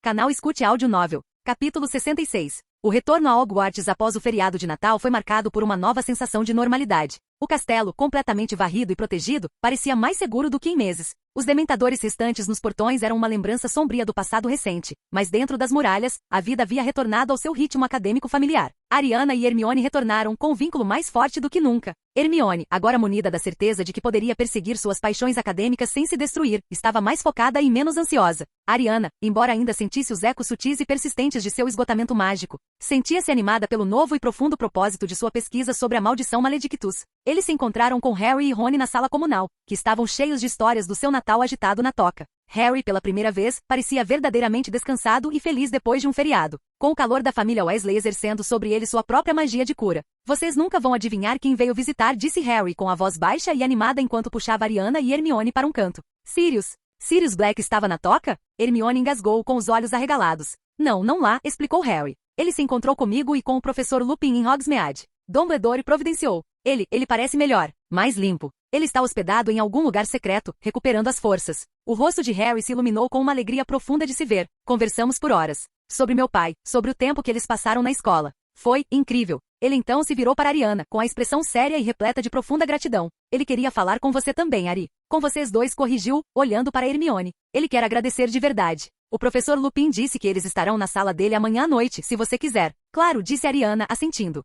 Canal Escute Áudio Novel. Capítulo 66. O retorno a Hogwarts após o feriado de Natal foi marcado por uma nova sensação de normalidade. O castelo, completamente varrido e protegido, parecia mais seguro do que em meses. Os dementadores restantes nos portões eram uma lembrança sombria do passado recente, mas dentro das muralhas, a vida havia retornado ao seu ritmo acadêmico familiar. Ariana e Hermione retornaram com um vínculo mais forte do que nunca. Hermione, agora munida da certeza de que poderia perseguir suas paixões acadêmicas sem se destruir, estava mais focada e menos ansiosa. Ariana, embora ainda sentisse os ecos sutis e persistentes de seu esgotamento mágico, sentia-se animada pelo novo e profundo propósito de sua pesquisa sobre a maldição Maledictus. Eles se encontraram com Harry e Rony na sala comunal, que estavam cheios de histórias do seu Natal agitado na toca. Harry, pela primeira vez, parecia verdadeiramente descansado e feliz depois de um feriado, com o calor da família Weasley exercendo sobre ele sua própria magia de cura. Vocês nunca vão adivinhar quem veio visitar, disse Harry com a voz baixa e animada enquanto puxava Ariana e Hermione para um canto. Sirius Black estava na toca? Hermione engasgou com os olhos arregalados. Não lá, explicou Harry. Ele se encontrou comigo e com o professor Lupin em Hogsmeade. Dumbledore providenciou. Ele parece melhor, mais limpo. Ele está hospedado em algum lugar secreto, recuperando as forças. O rosto de Harry se iluminou com uma alegria profunda de se ver. Conversamos por horas. Sobre meu pai, sobre o tempo que eles passaram na escola. Foi incrível. Ele então se virou para Ariana, com a expressão séria e repleta de profunda gratidão. Ele queria falar com você também, Ari. Com vocês dois, corrigiu, olhando para Hermione. Ele quer agradecer de verdade. O professor Lupin disse que eles estarão na sala dele amanhã à noite, se você quiser. Claro, disse Ariana, assentindo.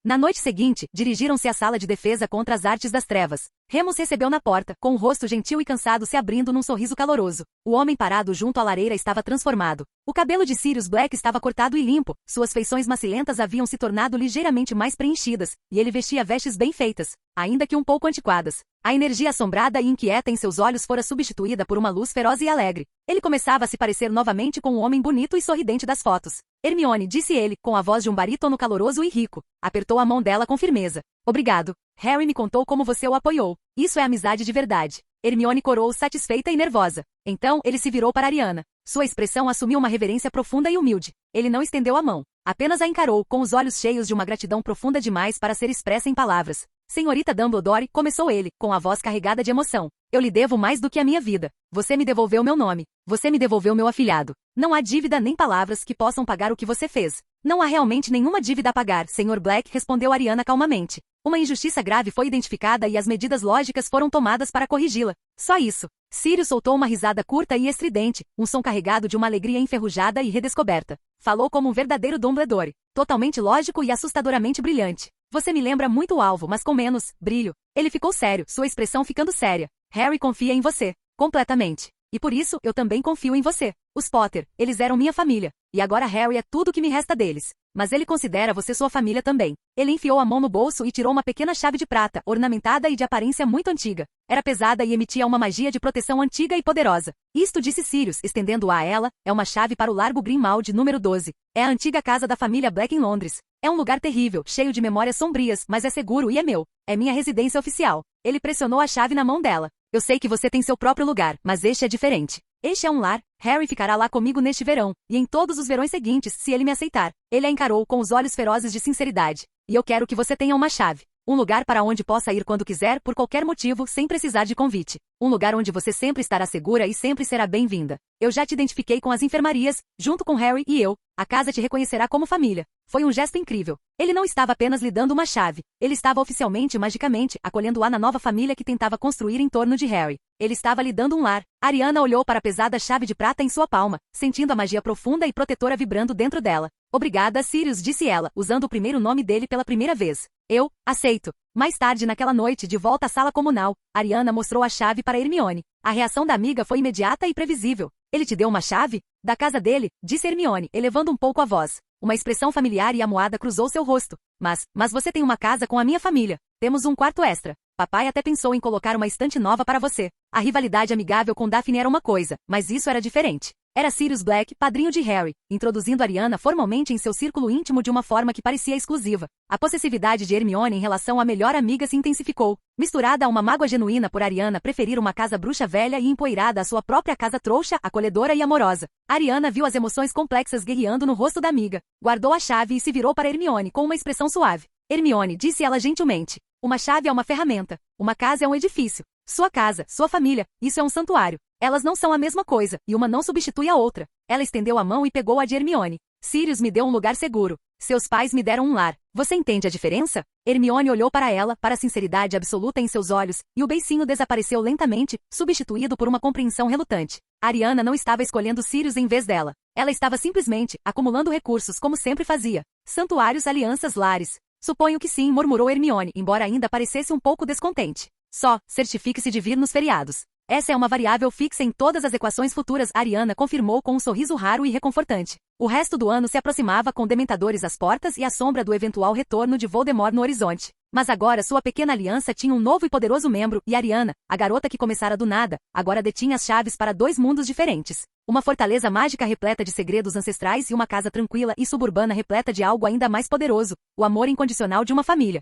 Na noite seguinte, dirigiram-se à sala de defesa contra as artes das trevas. Remus recebeu na porta, com o rosto gentil e cansado se abrindo num sorriso caloroso. O homem parado junto à lareira estava transformado. O cabelo de Sirius Black estava cortado e limpo, suas feições macilentas haviam se tornado ligeiramente mais preenchidas, e ele vestia vestes bem feitas, ainda que um pouco antiquadas. A energia assombrada e inquieta em seus olhos fora substituída por uma luz feroz e alegre. Ele começava a se parecer novamente com o homem bonito e sorridente das fotos. Hermione, disse ele, com a voz de um barítono caloroso e rico. Apertou a mão dela com firmeza. Obrigado. Harry me contou como você o apoiou. Isso é amizade de verdade. Hermione corou satisfeita e nervosa. Então, ele se virou para Ariana. Sua expressão assumiu uma reverência profunda e humilde. Ele não estendeu a mão. Apenas a encarou, com os olhos cheios de uma gratidão profunda demais para ser expressa em palavras. Senhorita Dumbledore, começou ele, com a voz carregada de emoção. Eu lhe devo mais do que a minha vida. Você me devolveu meu nome. Você me devolveu meu afilhado. Não há dívida nem palavras que possam pagar o que você fez. Não há realmente nenhuma dívida a pagar, Sr. Black, respondeu Ariana calmamente. Uma injustiça grave foi identificada e as medidas lógicas foram tomadas para corrigi-la. Só isso. Sirius soltou uma risada curta e estridente, um som carregado de uma alegria enferrujada e redescoberta. Falou como um verdadeiro Dumbledore. Totalmente lógico e assustadoramente brilhante. Você me lembra muito o alvo, mas com menos brilho. Ele ficou sério, sua expressão ficando séria. Harry confia em você. Completamente. E por isso, eu também confio em você. Os Potter, eles eram minha família. E agora Harry é tudo o que me resta deles. Mas ele considera você sua família também. Ele enfiou a mão no bolso e tirou uma pequena chave de prata, ornamentada e de aparência muito antiga. Era pesada e emitia uma magia de proteção antiga e poderosa. Isto, disse Sirius, estendendo-a a ela, é uma chave para o Largo Grimmauld número 12. É a antiga casa da família Black em Londres. É um lugar terrível, cheio de memórias sombrias, mas é seguro e é meu. É minha residência oficial. Ele pressionou a chave na mão dela. Eu sei que você tem seu próprio lugar, mas este é diferente. Este é um lar. Harry ficará lá comigo neste verão, e em todos os verões seguintes, se ele me aceitar. Ele a encarou com os olhos ferozes de sinceridade. E eu quero que você tenha uma chave. Um lugar para onde possa ir quando quiser, por qualquer motivo, sem precisar de convite. Um lugar onde você sempre estará segura e sempre será bem-vinda. Eu já te identifiquei com as enfermarias, junto com Harry e eu. A casa te reconhecerá como família. Foi um gesto incrível. Ele não estava apenas lhe dando uma chave. Ele estava oficialmente e magicamente acolhendo-a na nova família que tentava construir em torno de Harry. Ele estava lhe dando um lar. Ariana olhou para a pesada chave de prata em sua palma, sentindo a magia profunda e protetora vibrando dentro dela. Obrigada, Sirius, disse ela, usando o primeiro nome dele pela primeira vez. Eu aceito. Mais tarde naquela noite, de volta à sala comunal, Ariana mostrou a chave para Hermione. A reação da amiga foi imediata e previsível. Ele te deu uma chave? Da casa dele, disse Hermione, elevando um pouco a voz. Uma expressão familiar e amuada cruzou seu rosto. Mas você tem uma casa com a minha família. Temos um quarto extra. Papai até pensou em colocar uma estante nova para você. A rivalidade amigável com Daphne era uma coisa, mas isso era diferente. Era Sirius Black, padrinho de Harry, introduzindo Ariana formalmente em seu círculo íntimo de uma forma que parecia exclusiva. A possessividade de Hermione em relação à melhor amiga se intensificou, misturada a uma mágoa genuína por Ariana preferir uma casa bruxa velha e empoeirada à sua própria casa trouxa, acolhedora e amorosa. Ariana viu as emoções complexas guerreando no rosto da amiga, guardou a chave e se virou para Hermione com uma expressão suave. Hermione, disse ela gentilmente. Uma chave é uma ferramenta. Uma casa é um edifício. Sua casa, sua família, isso é um santuário. Elas não são a mesma coisa, e uma não substitui a outra. Ela estendeu a mão e pegou a de Hermione. Sirius me deu um lugar seguro. Seus pais me deram um lar. Você entende a diferença? Hermione olhou para ela, para a sinceridade absoluta em seus olhos, e o beicinho desapareceu lentamente, substituído por uma compreensão relutante. Ariana não estava escolhendo Sirius em vez dela. Ela estava simplesmente acumulando recursos como sempre fazia. Santuários, alianças, lares. Suponho que sim, murmurou Hermione, embora ainda parecesse um pouco descontente. Só, certifique-se de vir nos feriados. Essa é uma variável fixa em todas as equações futuras, Ariana confirmou com um sorriso raro e reconfortante. O resto do ano se aproximava com dementadores às portas e a sombra do eventual retorno de Voldemort no horizonte. Mas agora sua pequena aliança tinha um novo e poderoso membro, e Ariana, a garota que começara do nada, agora detinha as chaves para dois mundos diferentes. Uma fortaleza mágica repleta de segredos ancestrais e uma casa tranquila e suburbana repleta de algo ainda mais poderoso, o amor incondicional de uma família.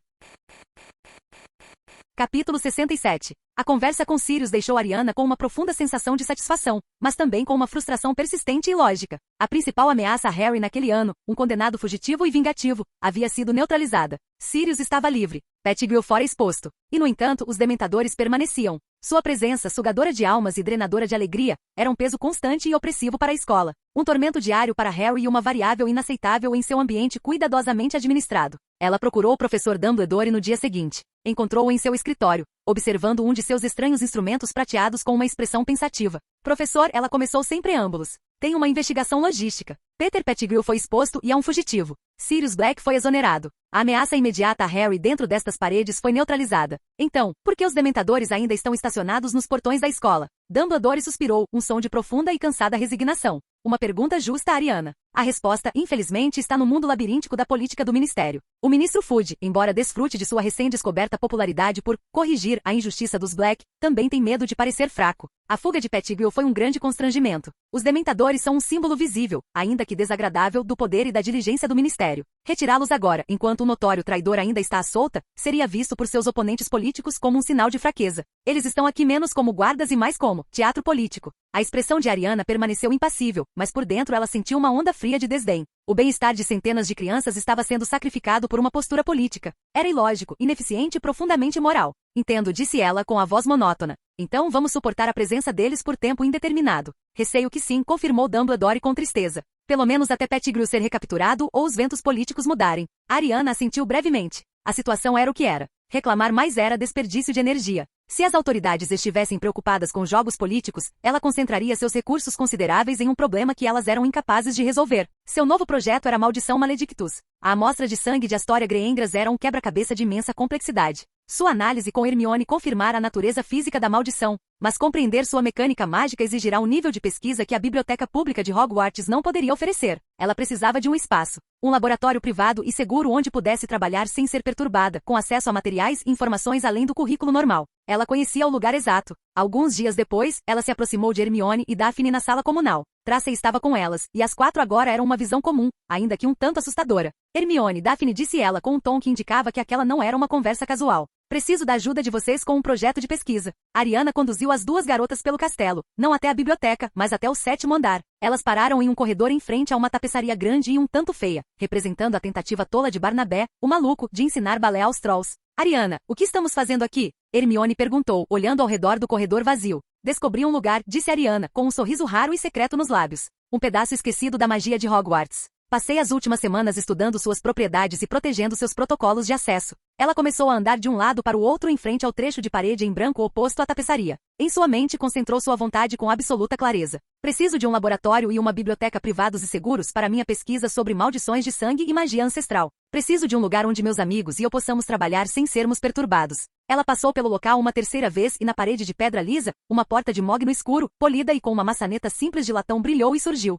Capítulo 67. A conversa com Sirius deixou Ariana com uma profunda sensação de satisfação, mas também com uma frustração persistente e lógica. A principal ameaça a Harry naquele ano, um condenado fugitivo e vingativo, havia sido neutralizada. Sirius estava livre. Pettigrew fora exposto. E no entanto, os dementadores permaneciam. Sua presença, sugadora de almas e drenadora de alegria, era um peso constante e opressivo para a escola. Um tormento diário para Harry e uma variável inaceitável em seu ambiente cuidadosamente administrado. Ela procurou o professor Dumbledore no dia seguinte. Encontrou-o em seu escritório, observando um de seus estranhos instrumentos prateados com uma expressão pensativa. Professor, ela começou sem preâmbulos. Tem uma investigação logística. Peter Pettigrew foi exposto e é um fugitivo. Sirius Black foi exonerado. A ameaça imediata a Harry dentro destas paredes foi neutralizada. Então, por que os dementadores ainda estão estacionados nos portões da escola? Dumbledore suspirou, um som de profunda e cansada resignação. Uma pergunta justa a Ariana. A resposta, infelizmente, está no mundo labiríntico da política do ministério. O ministro Fudge, embora desfrute de sua recém-descoberta popularidade por corrigir a injustiça dos Black, também tem medo de parecer fraco. A fuga de Pettigrew foi um grande constrangimento. Os dementadores são um símbolo visível, ainda que desagradável, do poder e da diligência do ministério. Retirá-los agora, enquanto o notório traidor ainda está à solta, seria visto por seus oponentes políticos como um sinal de fraqueza. Eles estão aqui menos como guardas e mais como teatro político. A expressão de Ariana permaneceu impassível, mas por dentro ela sentiu uma onda fria de desdém. O bem-estar de centenas de crianças estava sendo sacrificado por uma postura política. Era ilógico, ineficiente e profundamente imoral. Entendo, disse ela com a voz monótona. Então vamos suportar a presença deles por tempo indeterminado. Receio que sim, confirmou Dumbledore com tristeza. Pelo menos até Pettigrew ser recapturado ou os ventos políticos mudarem. Ariana assentiu brevemente. A situação era o que era. Reclamar mais era desperdício de energia. Se as autoridades estivessem preocupadas com jogos políticos, ela concentraria seus recursos consideráveis em um problema que elas eram incapazes de resolver. Seu novo projeto era a Maldição Maledictus. A amostra de sangue de Astoria Greyengras era um quebra-cabeça de imensa complexidade. Sua análise com Hermione confirmara a natureza física da maldição, mas compreender sua mecânica mágica exigirá um nível de pesquisa que a biblioteca pública de Hogwarts não poderia oferecer. Ela precisava de um espaço, um laboratório privado e seguro onde pudesse trabalhar sem ser perturbada, com acesso a materiais e informações além do currículo normal. Ela conhecia o lugar exato. Alguns dias depois, ela se aproximou de Hermione e Daphne na sala comunal. Tracy estava com elas, e as quatro agora eram uma visão comum, ainda que um tanto assustadora. Hermione, Daphne, disse ela com um tom que indicava que aquela não era uma conversa casual. Preciso da ajuda de vocês com um projeto de pesquisa. Ariana conduziu as duas garotas pelo castelo, não até a biblioteca, mas até o 7º andar. Elas pararam em um corredor em frente a uma tapeçaria grande e um tanto feia, representando a tentativa tola de Barnabé, o maluco, de ensinar balé aos trolls. Ariana, o que estamos fazendo aqui? Hermione perguntou, olhando ao redor do corredor vazio. Descobri um lugar, disse Ariana, com um sorriso raro e secreto nos lábios. Um pedaço esquecido da magia de Hogwarts. Passei as últimas semanas estudando suas propriedades e protegendo seus protocolos de acesso. Ela começou a andar de um lado para o outro em frente ao trecho de parede em branco oposto à tapeçaria. Em sua mente concentrou sua vontade com absoluta clareza. Preciso de um laboratório e uma biblioteca privados e seguros para minha pesquisa sobre maldições de sangue e magia ancestral. Preciso de um lugar onde meus amigos e eu possamos trabalhar sem sermos perturbados. Ela passou pelo local uma terceira vez e na parede de pedra lisa, uma porta de mogno escuro, polida e com uma maçaneta simples de latão brilhou e surgiu.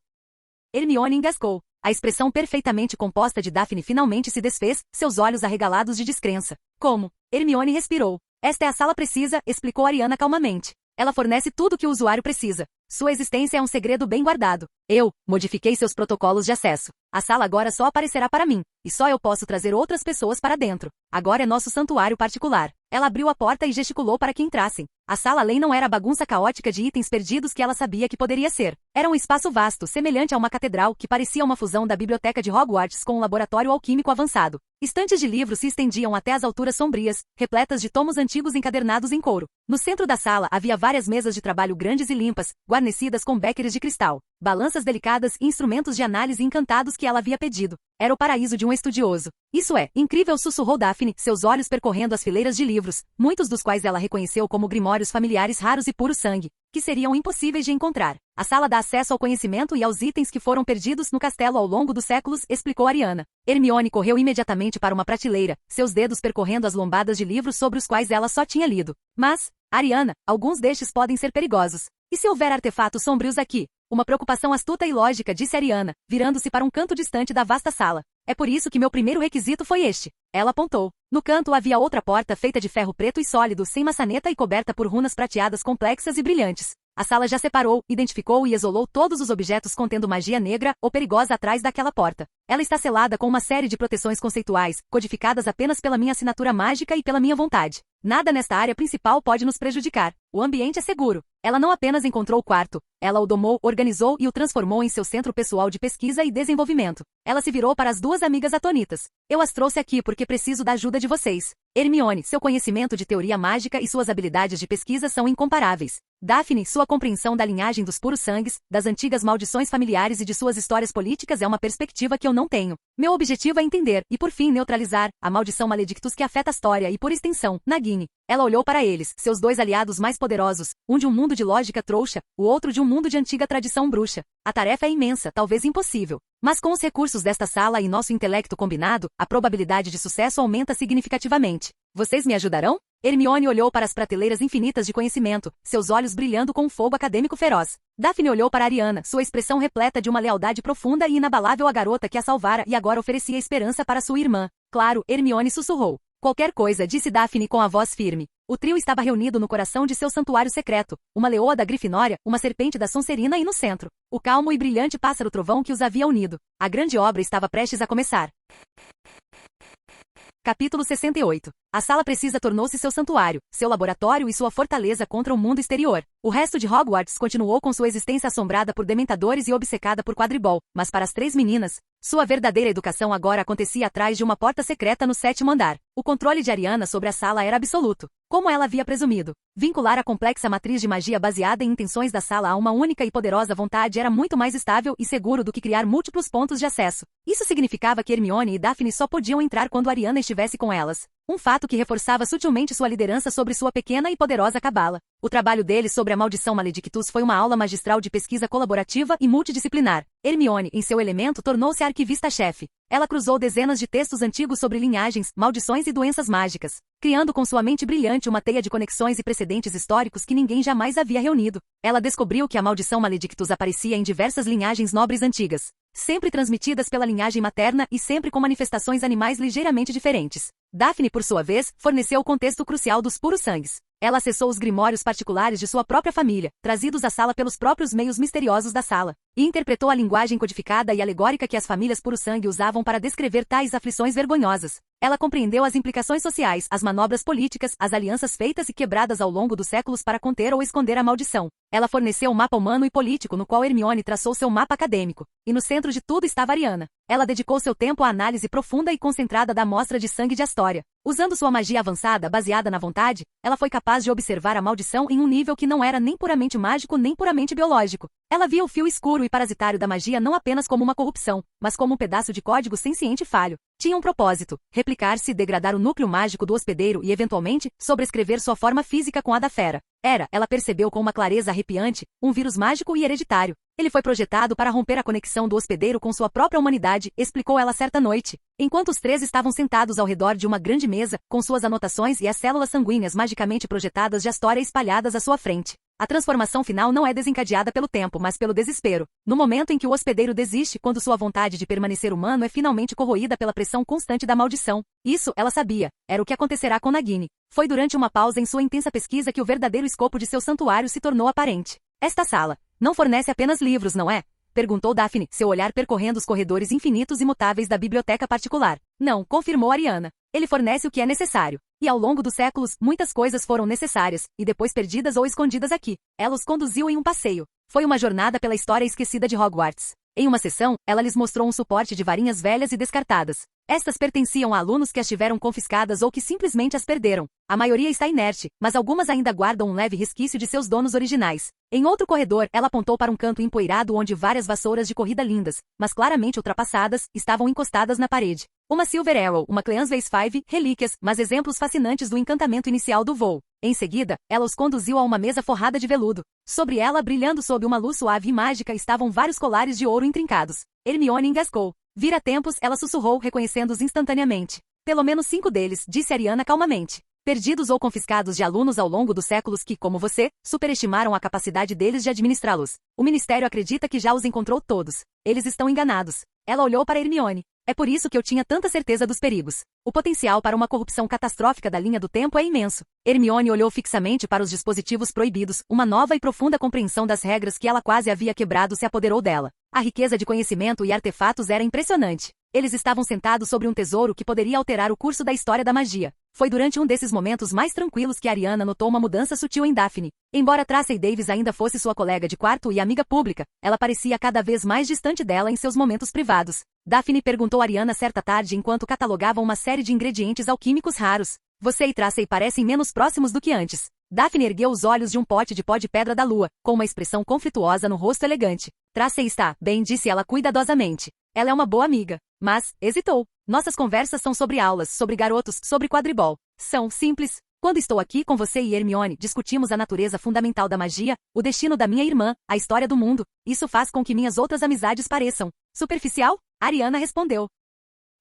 Hermione engasgou. A expressão perfeitamente composta de Daphne finalmente se desfez, seus olhos arregalados de descrença. Como? Hermione respirou. Esta é a sala precisa, explicou Ariana calmamente. Ela fornece tudo o que o usuário precisa. Sua existência é um segredo bem guardado. Eu modifiquei seus protocolos de acesso. A sala agora só aparecerá para mim, e só eu posso trazer outras pessoas para dentro. Agora é nosso santuário particular. Ela abriu a porta e gesticulou para que entrassem. A sala além não era a bagunça caótica de itens perdidos que ela sabia que poderia ser. Era um espaço vasto, semelhante a uma catedral, que parecia uma fusão da biblioteca de Hogwarts com um laboratório alquímico avançado. Estantes de livros se estendiam até as alturas sombrias, repletas de tomos antigos encadernados em couro. No centro da sala havia várias mesas de trabalho grandes e limpas, guarnecidas com beckers de cristal, balanças delicadas e instrumentos de análise encantados que ela havia pedido. Era o paraíso de um estudioso. Isso é, incrível, sussurrou Daphne, seus olhos percorrendo as fileiras de livros, muitos dos quais ela reconheceu como grimórios familiares raros e puro sangue, que seriam impossíveis de encontrar. A sala dá acesso ao conhecimento e aos itens que foram perdidos no castelo ao longo dos séculos, explicou Ariana. Hermione correu imediatamente para uma prateleira, seus dedos percorrendo as lombadas de livros sobre os quais ela só tinha lido. Mas, Ariana, alguns destes podem ser perigosos. E se houver artefatos sombrios aqui? Uma preocupação astuta e lógica, disse Ariana, virando-se para um canto distante da vasta sala. É por isso que meu primeiro requisito foi este. Ela apontou. No canto havia outra porta feita de ferro preto e sólido, sem maçaneta e coberta por runas prateadas complexas e brilhantes. A sala já separou, identificou e isolou todos os objetos contendo magia negra ou perigosa atrás daquela porta. Ela está selada com uma série de proteções conceituais, codificadas apenas pela minha assinatura mágica e pela minha vontade. Nada nesta área principal pode nos prejudicar. O ambiente é seguro. Ela não apenas encontrou o quarto, ela o domou, organizou e o transformou em seu centro pessoal de pesquisa e desenvolvimento. Ela se virou para as duas amigas atônitas. Eu as trouxe aqui porque preciso da ajuda de vocês. Hermione, seu conhecimento de teoria mágica e suas habilidades de pesquisa são incomparáveis. Daphne, sua compreensão da linhagem dos puros sangues, das antigas maldições familiares e de suas histórias políticas é uma perspectiva que eu não tenho. Meu objetivo é entender, e por fim neutralizar, a maldição Maledictus que afeta Astoria e por extensão, Nagini. Ela olhou para eles, seus dois aliados mais poderosos, um de um mundo de lógica trouxa, o outro de um mundo de antiga tradição bruxa. A tarefa é imensa, talvez impossível. Mas com os recursos desta sala e nosso intelecto combinado, a probabilidade de sucesso aumenta significativamente. Vocês me ajudarão? Hermione olhou para as prateleiras infinitas de conhecimento, seus olhos brilhando com um fogo acadêmico feroz. Daphne olhou para Ariana, sua expressão repleta de uma lealdade profunda e inabalável à garota que a salvara e agora oferecia esperança para sua irmã. Claro, Hermione sussurrou. Qualquer coisa, disse Daphne com a voz firme. O trio estava reunido no coração de seu santuário secreto, uma leoa da Grifinória, uma serpente da Sonserina e no centro, o calmo e brilhante pássaro-trovão que os havia unido. A grande obra estava prestes a começar. Capítulo 68. A sala precisa tornou-se seu santuário, seu laboratório e sua fortaleza contra o mundo exterior. O resto de Hogwarts continuou com sua existência assombrada por dementadores e obcecada por quadribol, mas para as três meninas, sua verdadeira educação agora acontecia atrás de uma porta secreta no 7º andar. O controle de Ariana sobre a sala era absoluto. Como ela havia presumido, vincular a complexa matriz de magia baseada em intenções da sala a uma única e poderosa vontade era muito mais estável e seguro do que criar múltiplos pontos de acesso. Isso significava que Hermione e Daphne só podiam entrar quando Ariana estivesse com elas. Um fato que reforçava sutilmente sua liderança sobre sua pequena e poderosa cabala. O trabalho deles sobre a maldição Maledictus foi uma aula magistral de pesquisa colaborativa e multidisciplinar. Hermione, em seu elemento, tornou-se a arquivista-chefe. Ela cruzou dezenas de textos antigos sobre linhagens, maldições e doenças mágicas, criando com sua mente brilhante uma teia de conexões e precedentes históricos que ninguém jamais havia reunido. Ela descobriu que a maldição Maledictus aparecia em diversas linhagens nobres antigas, sempre transmitidas pela linhagem materna e sempre com manifestações animais ligeiramente diferentes. Daphne, por sua vez, forneceu o contexto crucial dos puros sangues. Ela acessou os grimórios particulares de sua própria família, trazidos à sala pelos próprios meios misteriosos da sala, e interpretou a linguagem codificada e alegórica que as famílias puro-sangue usavam para descrever tais aflições vergonhosas. Ela compreendeu as implicações sociais, as manobras políticas, as alianças feitas e quebradas ao longo dos séculos para conter ou esconder a maldição. Ela forneceu um mapa humano e político no qual Hermione traçou seu mapa acadêmico, e no centro de tudo estava Ariana. Ela dedicou seu tempo à análise profunda e concentrada da amostra de sangue de Astoria. Usando sua magia avançada baseada na vontade, ela foi capaz de observar a maldição em um nível que não era nem puramente mágico nem puramente biológico. Ela via o fio escuro e parasitário da magia não apenas como uma corrupção, mas como um pedaço de código senciente e falho. Tinha um propósito: replicar-se e degradar o núcleo mágico do hospedeiro e, eventualmente, sobrescrever sua forma física com a da fera. Ela percebeu com uma clareza arrepiante, um vírus mágico e hereditário. Ele foi projetado para romper a conexão do hospedeiro com sua própria humanidade, explicou ela certa noite. Enquanto os três estavam sentados ao redor de uma grande mesa, com suas anotações e as células sanguíneas magicamente projetadas de Astoria espalhadas à sua frente. A transformação final não é desencadeada pelo tempo, mas pelo desespero. No momento em que o hospedeiro desiste, quando sua vontade de permanecer humano é finalmente corroída pela pressão constante da maldição. Isso, ela sabia, era o que acontecerá com Nagini. Foi durante uma pausa em sua intensa pesquisa que o verdadeiro escopo de seu santuário se tornou aparente. Esta sala não fornece apenas livros, não é? Perguntou Daphne, seu olhar percorrendo os corredores infinitos e mutáveis da biblioteca particular. Não, confirmou Ariana. Ele fornece o que é necessário. E ao longo dos séculos, muitas coisas foram necessárias, e depois perdidas ou escondidas aqui. Ela os conduziu em um passeio. Foi uma jornada pela história esquecida de Hogwarts. Em uma sessão, ela lhes mostrou um suporte de varinhas velhas e descartadas. Estas pertenciam a alunos que as tiveram confiscadas ou que simplesmente as perderam. A maioria está inerte, mas algumas ainda guardam um leve resquício de seus donos originais. Em outro corredor, ela apontou para um canto empoeirado onde várias vassouras de corrida lindas, mas claramente ultrapassadas, estavam encostadas na parede. Uma Silver Arrow, uma Cleansvase 5, relíquias, mas exemplos fascinantes do encantamento inicial do voo. Em seguida, ela os conduziu a uma mesa forrada de veludo. Sobre ela, brilhando sob uma luz suave e mágica, estavam vários colares de ouro intrincados. Hermione engasgou. Vira tempos, ela sussurrou, reconhecendo-os instantaneamente. Pelo menos 5 deles, disse Ariana calmamente. Perdidos ou confiscados de alunos ao longo dos séculos que, como você, superestimaram a capacidade deles de administrá-los. O Ministério acredita que já os encontrou todos. Eles estão enganados. Ela olhou para Hermione. É por isso que eu tinha tanta certeza dos perigos. O potencial para uma corrupção catastrófica da linha do tempo é imenso. Hermione olhou fixamente para os dispositivos proibidos, uma nova e profunda compreensão das regras que ela quase havia quebrado se apoderou dela. A riqueza de conhecimento e artefatos era impressionante. Eles estavam sentados sobre um tesouro que poderia alterar o curso da história da magia. Foi durante um desses momentos mais tranquilos que Ariana notou uma mudança sutil em Daphne. Embora Tracy Davis ainda fosse sua colega de quarto e amiga pública, ela parecia cada vez mais distante dela em seus momentos privados. Daphne perguntou a Ariana certa tarde enquanto catalogavam uma série de ingredientes alquímicos raros. Você e Tracy parecem menos próximos do que antes. Daphne ergueu os olhos de um pote de pó de pedra da lua, com uma expressão conflituosa no rosto elegante. Tracy está bem, disse ela cuidadosamente. Ela é uma boa amiga. Mas, hesitou. Nossas conversas são sobre aulas, sobre garotos, sobre quadribol. São simples. Quando estou aqui com você e Hermione, discutimos a natureza fundamental da magia, o destino da minha irmã, a história do mundo. Isso faz com que minhas outras amizades pareçam superficial? Ariana respondeu.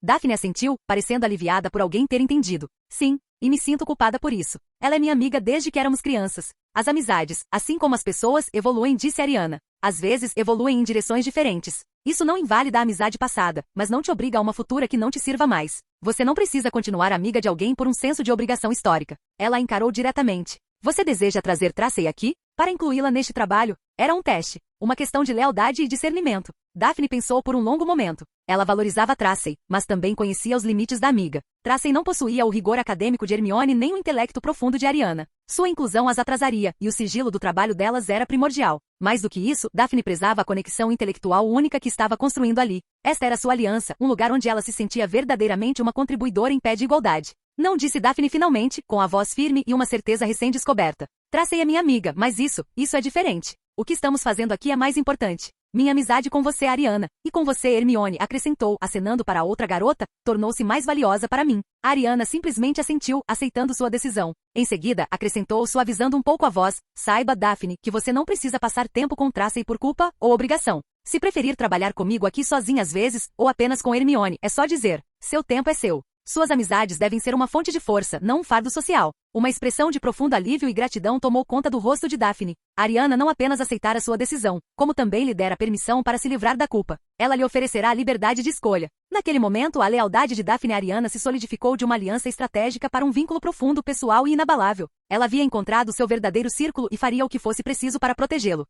Daphne assentiu, parecendo aliviada por alguém ter entendido. Sim, e me sinto culpada por isso. Ela é minha amiga desde que éramos crianças. As amizades, assim como as pessoas, evoluem, disse Ariana. Às vezes, evoluem em direções diferentes. Isso não invalida a amizade passada, mas não te obriga a uma futura que não te sirva mais. Você não precisa continuar amiga de alguém por um senso de obrigação histórica. Ela a encarou diretamente. Você deseja trazer Tracy aqui? Para incluí-la neste trabalho? Era um teste. Uma questão de lealdade e discernimento. Daphne pensou por um longo momento. Ela valorizava Tracy, mas também conhecia os limites da amiga. Tracy não possuía o rigor acadêmico de Hermione nem o intelecto profundo de Ariana. Sua inclusão as atrasaria, e o sigilo do trabalho delas era primordial. Mais do que isso, Daphne prezava a conexão intelectual única que estava construindo ali. Esta era sua aliança, um lugar onde ela se sentia verdadeiramente uma contribuidora em pé de igualdade. Não, disse Daphne finalmente, com a voz firme e uma certeza recém-descoberta. Tracy é minha amiga, mas isso é diferente. O que estamos fazendo aqui é mais importante. Minha amizade com você, Ariana, e com você, Hermione, acrescentou, acenando para a outra garota, tornou-se mais valiosa para mim. A Ariana simplesmente assentiu, aceitando sua decisão. Em seguida, acrescentou, suavizando um pouco a voz, saiba, Daphne, que você não precisa passar tempo com Tracy por culpa ou obrigação. Se preferir trabalhar comigo aqui sozinha às vezes, ou apenas com Hermione, é só dizer. Seu tempo é seu. Suas amizades devem ser uma fonte de força, não um fardo social. Uma expressão de profundo alívio e gratidão tomou conta do rosto de Daphne. Ariana não apenas aceitara sua decisão, como também lhe dera permissão para se livrar da culpa. Ela lhe oferecerá a liberdade de escolha. Naquele momento, a lealdade de Daphne a Ariana se solidificou de uma aliança estratégica para um vínculo profundo, pessoal e inabalável. Ela havia encontrado seu verdadeiro círculo e faria o que fosse preciso para protegê-lo.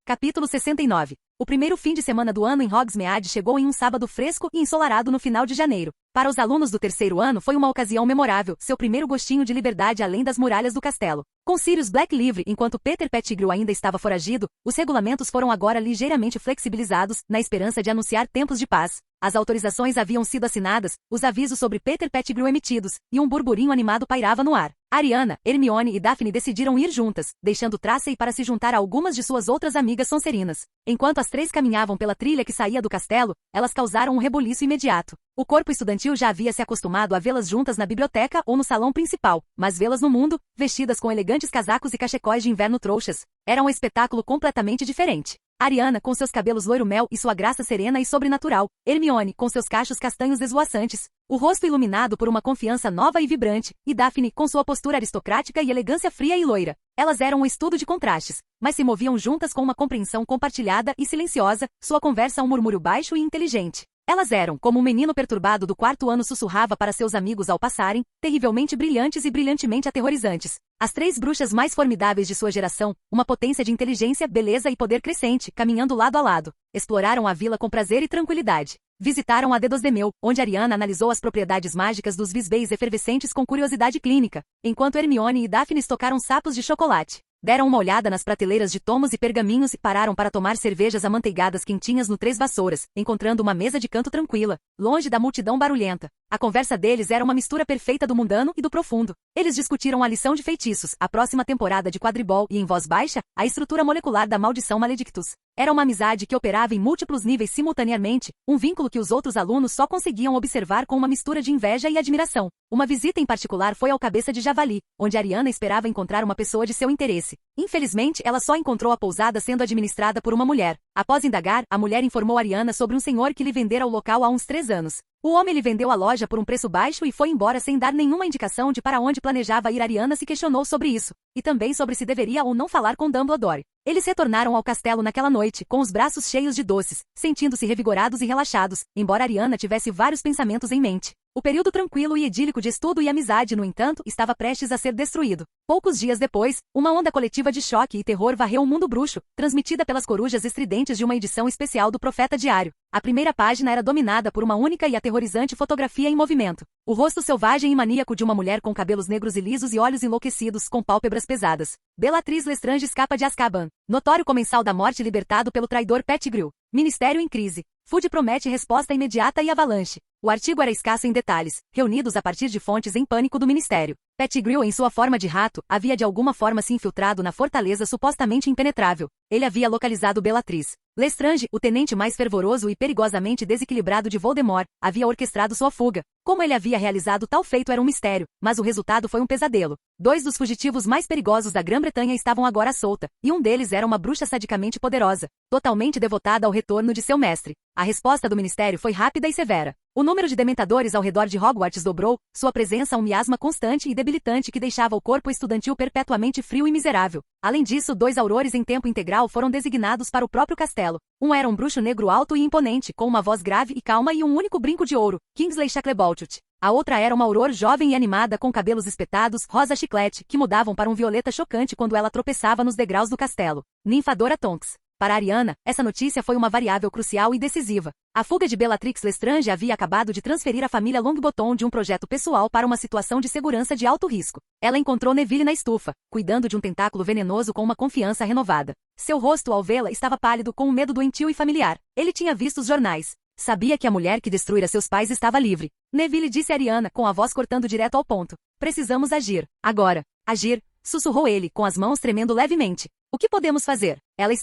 Capítulo 69. O primeiro fim de semana do ano em Hogsmeade chegou em um sábado fresco e ensolarado no final de janeiro. Para os alunos do terceiro ano foi uma ocasião memorável, seu primeiro gostinho de liberdade além das muralhas do castelo. Com Sirius Black livre enquanto Peter Pettigrew ainda estava foragido, os regulamentos foram agora ligeiramente flexibilizados, na esperança de anunciar tempos de paz. As autorizações haviam sido assinadas, os avisos sobre Peter Pettigrew emitidos, e um burburinho animado pairava no ar. Ariana, Hermione e Daphne decidiram ir juntas, deixando Tracy para se juntar a algumas de suas outras amigas sonserinas. Enquanto as três caminhavam pela trilha que saía do castelo, elas causaram um rebuliço imediato. O corpo estudantil já havia se acostumado a vê-las juntas na biblioteca ou no salão principal, mas vê-las no mundo, vestidas com elegantes casacos e cachecóis de inverno trouxas, era um espetáculo completamente diferente. Ariana, com seus cabelos loiro-mel e sua graça serena e sobrenatural. Hermione, com seus cachos castanhos esvoaçantes, o rosto iluminado por uma confiança nova e vibrante, e Daphne, com sua postura aristocrática e elegância fria e loira. Elas eram um estudo de contrastes, mas se moviam juntas com uma compreensão compartilhada e silenciosa, sua conversa um murmúrio baixo e inteligente. Elas eram, como um menino perturbado do quarto ano sussurrava para seus amigos ao passarem, terrivelmente brilhantes e brilhantemente aterrorizantes. As três bruxas mais formidáveis de sua geração, uma potência de inteligência, beleza e poder crescente, caminhando lado a lado. Exploraram a vila com prazer e tranquilidade. Visitaram a Dedosdemel, onde Ariana analisou as propriedades mágicas dos visbeis efervescentes com curiosidade clínica, enquanto Hermione e Daphne tocaram sapos de chocolate. Deram uma olhada nas prateleiras de tomos e pergaminhos e pararam para tomar cervejas amanteigadas quentinhas no Três Vassouras, encontrando uma mesa de canto tranquila, longe da multidão barulhenta. A conversa deles era uma mistura perfeita do mundano e do profundo. Eles discutiram a lição de feitiços, a próxima temporada de quadribol e, em voz baixa, a estrutura molecular da maldição Maledictus. Era uma amizade que operava em múltiplos níveis simultaneamente, um vínculo que os outros alunos só conseguiam observar com uma mistura de inveja e admiração. Uma visita em particular foi ao Cabeça de Javali, onde Ariana esperava encontrar uma pessoa de seu interesse. Infelizmente, ela só encontrou a pousada sendo administrada por uma mulher. Após indagar, a mulher informou Ariana sobre um senhor que lhe vendera o local há uns 3 anos. O homem lhe vendeu a loja por um preço baixo e foi embora sem dar nenhuma indicação de para onde planejava ir. Ariana se questionou sobre isso, e também sobre se deveria ou não falar com Dumbledore. Eles retornaram ao castelo naquela noite, com os braços cheios de doces, sentindo-se revigorados e relaxados, embora Ariana tivesse vários pensamentos em mente. O período tranquilo e idílico de estudo e amizade, no entanto, estava prestes a ser destruído. Poucos dias depois, uma onda coletiva de choque e terror varreu o mundo bruxo, transmitida pelas corujas estridentes de uma edição especial do Profeta Diário. A primeira página era dominada por uma única e aterrorizante fotografia em movimento. O rosto selvagem e maníaco de uma mulher com cabelos negros e lisos e olhos enlouquecidos com pálpebras pesadas. Bellatrix Lestrange escapa de Azkaban. Notório comensal da morte libertado pelo traidor Pettigrew. Ministério em crise. Fudge promete resposta imediata e avalanche. O artigo era escasso em detalhes, reunidos a partir de fontes em pânico do ministério. Pettigrew, em sua forma de rato, havia de alguma forma se infiltrado na fortaleza supostamente impenetrável. Ele havia localizado Bellatrix Lestrange, o tenente mais fervoroso e perigosamente desequilibrado de Voldemort, havia orquestrado sua fuga. Como ele havia realizado tal feito era um mistério, mas o resultado foi um pesadelo. 2 dos fugitivos mais perigosos da Grã-Bretanha estavam agora à solta, e um deles era uma bruxa sadicamente poderosa, totalmente devotada ao retorno de seu mestre. A resposta do ministério foi rápida e severa. O número de dementadores ao redor de Hogwarts dobrou, sua presença um miasma constante e debilitante que deixava o corpo estudantil perpetuamente frio e miserável. Além disso, 2 aurores em tempo integral foram designados para o próprio castelo. Um era um bruxo negro alto e imponente, com uma voz grave e calma e um único brinco de ouro, Kingsley Shacklebolt. A outra era uma auror jovem e animada com cabelos espetados, rosa chiclete, que mudavam para um violeta chocante quando ela tropeçava nos degraus do castelo. Ninfadora Tonks. Para Ariana, essa notícia foi uma variável crucial e decisiva. A fuga de Bellatrix Lestrange havia acabado de transferir a família Longbottom de um projeto pessoal para uma situação de segurança de alto risco. Ela encontrou Neville na estufa, cuidando de um tentáculo venenoso com uma confiança renovada. Seu rosto ao vê-la estava pálido com um medo doentio e familiar. Ele tinha visto os jornais. Sabia que a mulher que destruíra seus pais estava livre. Neville disse a Ariana, com a voz cortando direto ao ponto. Precisamos agir. Agora. Agir, sussurrou ele, com as mãos tremendo levemente. O que podemos fazer? Ela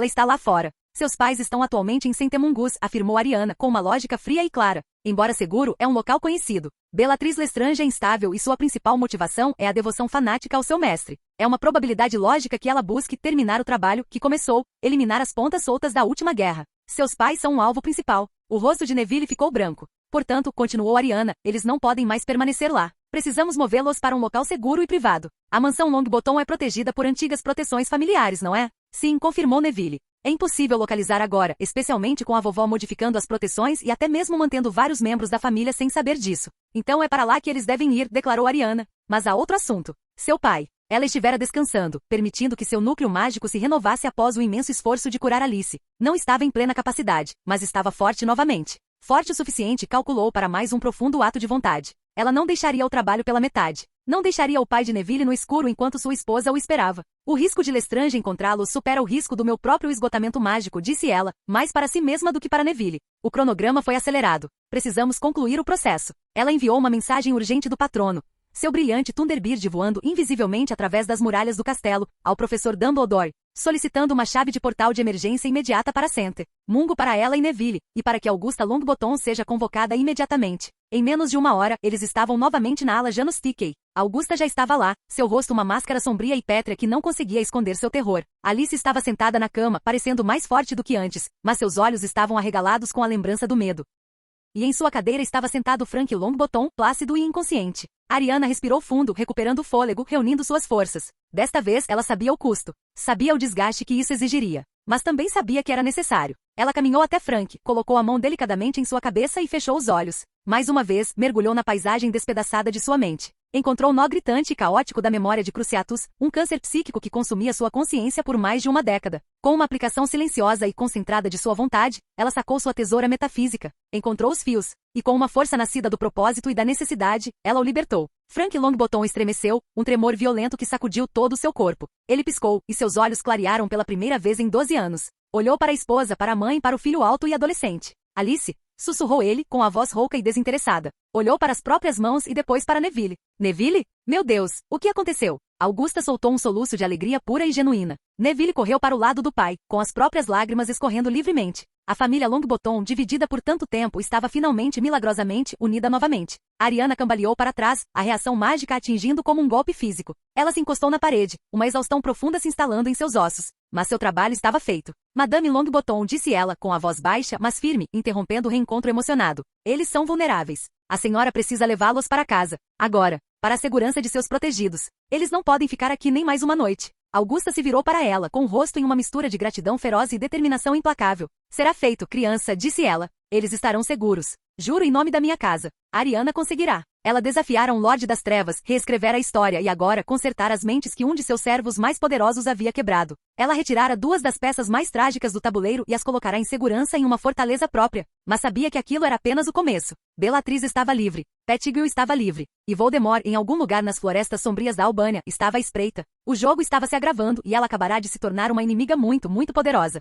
está lá fora. Seus pais estão atualmente em Centemungus, afirmou Ariana, com uma lógica fria e clara. Embora seguro, é um local conhecido. Bellatrix Lestrange é instável e sua principal motivação é a devoção fanática ao seu mestre. É uma probabilidade lógica que ela busque terminar o trabalho que começou, eliminar as pontas soltas da última guerra. Seus pais são um alvo principal. O rosto de Neville ficou branco. Portanto, continuou Ariana, eles não podem mais permanecer lá. Precisamos movê-los para um local seguro e privado. A mansão Longbottom é protegida por antigas proteções familiares, não é? Sim, confirmou Neville. É impossível localizar agora, especialmente com a vovó modificando as proteções e até mesmo mantendo vários membros da família sem saber disso. Então é para lá que eles devem ir, declarou Ariana. Mas há outro assunto. Seu pai. Ela estivera descansando, permitindo que seu núcleo mágico se renovasse após o imenso esforço de curar Alice. Não estava em plena capacidade, mas estava forte novamente. Forte o suficiente, calculou, para mais um profundo ato de vontade. Ela não deixaria o trabalho pela metade. Não deixaria o pai de Neville no escuro enquanto sua esposa o esperava. O risco de Lestrange encontrá-lo supera o risco do meu próprio esgotamento mágico, disse ela, mais para si mesma do que para Neville. O cronograma foi acelerado. Precisamos concluir o processo. Ela enviou uma mensagem urgente do patrono. Seu brilhante Thunderbird voando invisivelmente através das muralhas do castelo, ao professor Dumbledore, solicitando uma chave de portal de emergência imediata para Mungo para ela e Neville, e para que Augusta Longbottom seja convocada imediatamente. Em menos de 1 hora, eles estavam novamente na ala Janus Tickey. Augusta já estava lá, seu rosto uma máscara sombria e pétrea que não conseguia esconder seu terror. Alice estava sentada na cama, parecendo mais forte do que antes, mas seus olhos estavam arregalados com a lembrança do medo. E em sua cadeira estava sentado Frank Longbottom, plácido e inconsciente. Ariana respirou fundo, recuperando o fôlego, reunindo suas forças. Desta vez, ela sabia o custo. Sabia o desgaste que isso exigiria. Mas também sabia que era necessário. Ela caminhou até Frank, colocou a mão delicadamente em sua cabeça e fechou os olhos. Mais uma vez, mergulhou na paisagem despedaçada de sua mente. Encontrou o nó gritante e caótico da memória de Cruciatus, um câncer psíquico que consumia sua consciência por mais de 1 década. Com uma aplicação silenciosa e concentrada de sua vontade, ela sacou sua tesoura metafísica, encontrou os fios, e com uma força nascida do propósito e da necessidade, ela o libertou. Frank Longbottom estremeceu, um tremor violento que sacudiu todo o seu corpo. Ele piscou, e seus olhos clarearam pela primeira vez em 12 anos. Olhou para a esposa, para a mãe e para o filho alto e adolescente. Alice, sussurrou ele, com a voz rouca e desinteressada. Olhou para as próprias mãos e depois para Neville. Neville? Meu Deus, o que aconteceu? Augusta soltou um soluço de alegria pura e genuína. Neville correu para o lado do pai, com as próprias lágrimas escorrendo livremente. A família Longbottom, dividida por tanto tempo, estava finalmente milagrosamente unida novamente. Ariana cambaleou para trás, a reação mágica atingindo como um golpe físico. Ela se encostou na parede, uma exaustão profunda se instalando em seus ossos. mas seu trabalho estava feito. Madame Longbottom, disse ela, com a voz baixa, mas firme, interrompendo o reencontro emocionado. Eles são vulneráveis. A senhora precisa levá-los para casa. Agora. Para a segurança de seus protegidos. Eles não podem ficar aqui nem mais uma noite. Augusta se virou para ela, com o rosto em uma mistura de gratidão feroz e determinação implacável. Será feito, criança, disse ela. Eles estarão seguros. Juro em nome da minha casa. Ariana conseguirá. Ela desafiara um Lorde das Trevas, reescrevera a história e agora consertara as mentes que um de seus servos mais poderosos havia quebrado. Ela retirara duas das peças mais trágicas do tabuleiro e as colocará em segurança em uma fortaleza própria. Mas sabia que aquilo era apenas o começo. Bellatrix estava livre. Pettigrew estava livre. E Voldemort, em algum lugar nas florestas sombrias da Albânia, estava à espreita. O jogo estava se agravando e ela acabará de se tornar uma inimiga muito, muito poderosa.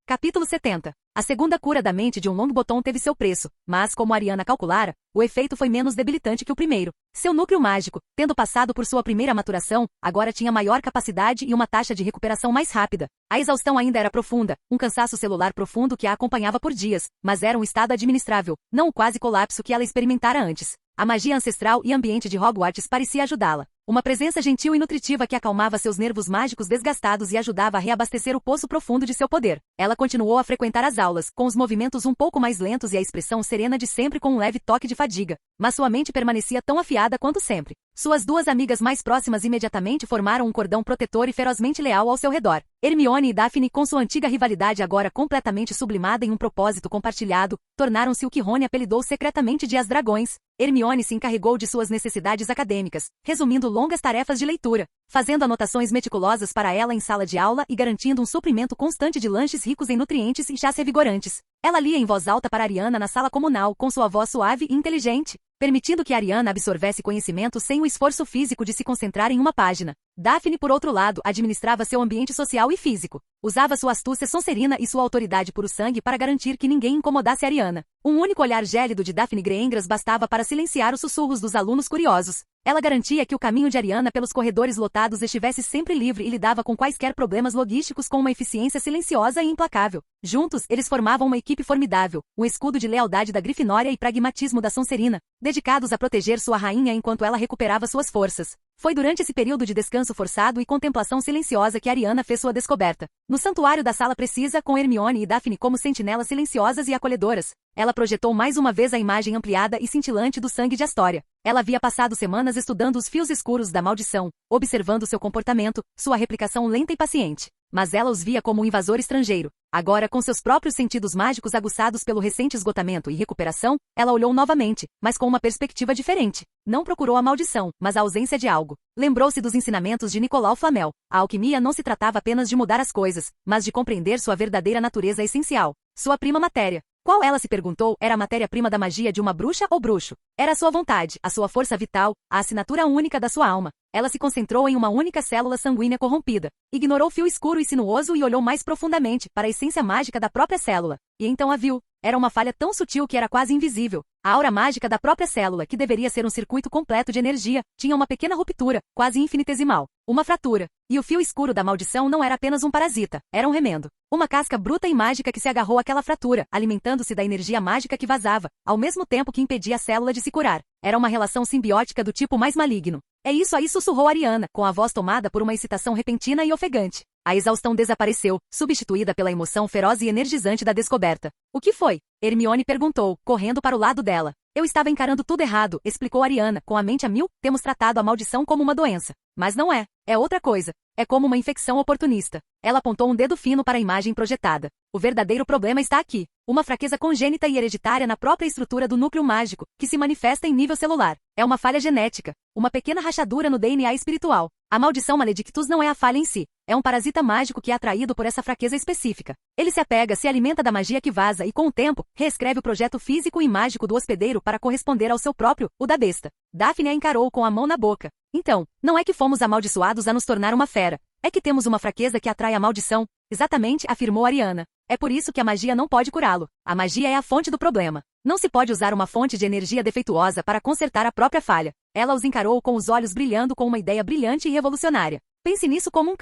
Capítulo 70. A segunda cura da mente de um Longbottom teve seu preço, mas, como Ariana calculara, o efeito foi menos debilitante que o primeiro. Seu núcleo mágico, tendo passado por sua primeira maturação, agora tinha maior capacidade e uma taxa de recuperação mais rápida. A exaustão ainda era profunda, um cansaço celular profundo que a acompanhava por dias, mas era um estado administrável, não o quase colapso que ela experimentara antes. A magia ancestral e ambiente de Hogwarts parecia ajudá-la. Uma presença gentil e nutritiva que acalmava seus nervos mágicos desgastados e ajudava a reabastecer o poço profundo de seu poder. Ela continuou a frequentar as aulas, com os movimentos um pouco mais lentos e a expressão serena de sempre com um leve toque de fadiga. Mas sua mente permanecia tão afiada quanto sempre. Suas duas amigas mais próximas imediatamente formaram um cordão protetor e ferozmente leal ao seu redor. Hermione e Daphne, com sua antiga rivalidade agora completamente sublimada em um propósito compartilhado, tornaram-se o que Rony apelidou secretamente de As Dragões. Hermione se encarregou de suas necessidades acadêmicas, resumindo longas tarefas de leitura, fazendo anotações meticulosas para ela em sala de aula e garantindo um suprimento constante de lanches ricos em nutrientes e chás revigorantes. Ela lia em voz alta para Ariana na sala comunal com sua voz suave e inteligente, permitindo que Ariana absorvesse conhecimento sem o esforço físico de se concentrar em uma página. Daphne, por outro lado, administrava seu ambiente social e físico. Usava sua astúcia sonserina e sua autoridade puro sangue para garantir que ninguém incomodasse Ariana. Um único olhar gélido de Daphne Greengrass bastava para silenciar os sussurros dos alunos curiosos. Ela garantia que o caminho de Ariana pelos corredores lotados estivesse sempre livre e lidava com quaisquer problemas logísticos com uma eficiência silenciosa e implacável. Juntos, eles formavam uma equipe formidável, um escudo de lealdade da Grifinória e pragmatismo da Sonserina, dedicados a proteger sua rainha enquanto ela recuperava suas forças. Foi durante esse período de descanso forçado e contemplação silenciosa que Ariana fez sua descoberta. No santuário da Sala Precisa, com Hermione e Daphne como sentinelas silenciosas e acolhedoras, ela projetou mais uma vez a imagem ampliada e cintilante do sangue de Astoria. Ela havia passado semanas estudando os fios escuros da maldição, observando seu comportamento, sua replicação lenta e paciente. Mas ela os via como um invasor estrangeiro. Agora, com seus próprios sentidos mágicos aguçados pelo recente esgotamento e recuperação, ela olhou novamente, mas com uma perspectiva diferente. Não procurou a maldição, mas a ausência de algo. Lembrou-se dos ensinamentos de Nicolau Flamel. A alquimia não se tratava apenas de mudar as coisas, mas de compreender sua verdadeira natureza essencial. Sua prima matéria. Qual, ela se perguntou, era a matéria-prima da magia de uma bruxa ou bruxo? Era a sua vontade, a sua força vital, a assinatura única da sua alma. Ela se concentrou em uma única célula sanguínea corrompida. Ignorou o fio escuro e sinuoso e olhou mais profundamente para a essência mágica da própria célula. E então a viu. Era uma falha tão sutil que era quase invisível. A aura mágica da própria célula, que deveria ser um circuito completo de energia, tinha uma pequena ruptura, quase infinitesimal. Uma fratura. E o fio escuro da maldição não era apenas um parasita, era um remendo. Uma casca bruta e mágica que se agarrou àquela fratura, alimentando-se da energia mágica que vazava, ao mesmo tempo que impedia a célula de se curar. Era uma relação simbiótica do tipo mais maligno. É isso aí, sussurrou Ariana, com a voz tomada por uma excitação repentina e ofegante. A exaustão desapareceu, substituída pela emoção feroz e energizante da descoberta. O que foi? Hermione perguntou, correndo para o lado dela. Eu estava encarando tudo errado, explicou Ariana, com a mente a mil. Temos tratado a maldição como uma doença. Mas não é. É outra coisa. É como uma infecção oportunista. Ela apontou um dedo fino para a imagem projetada. O verdadeiro problema está aqui. Uma fraqueza congênita e hereditária na própria estrutura do núcleo mágico, que se manifesta em nível celular. É uma falha genética. Uma pequena rachadura no DNA espiritual. A maldição Maledictus não é a falha em si. É um parasita mágico que é atraído por essa fraqueza específica. Ele se apega, se alimenta da magia que vaza e, com o tempo, reescreve o projeto físico e mágico do hospedeiro para corresponder ao seu próprio, o da besta. Daphne a encarou com a mão na boca. Então, não é que fomos amaldiçoados a nos tornar uma fera. É que temos uma fraqueza que atrai a maldição. Exatamente, afirmou Ariana. É por isso que a magia não pode curá-lo. A magia é a fonte do problema. Não se pode usar uma fonte de energia defeituosa para consertar a própria falha. Ela os encarou com os olhos brilhando com uma ideia brilhante e revolucionária. Pense nisso como um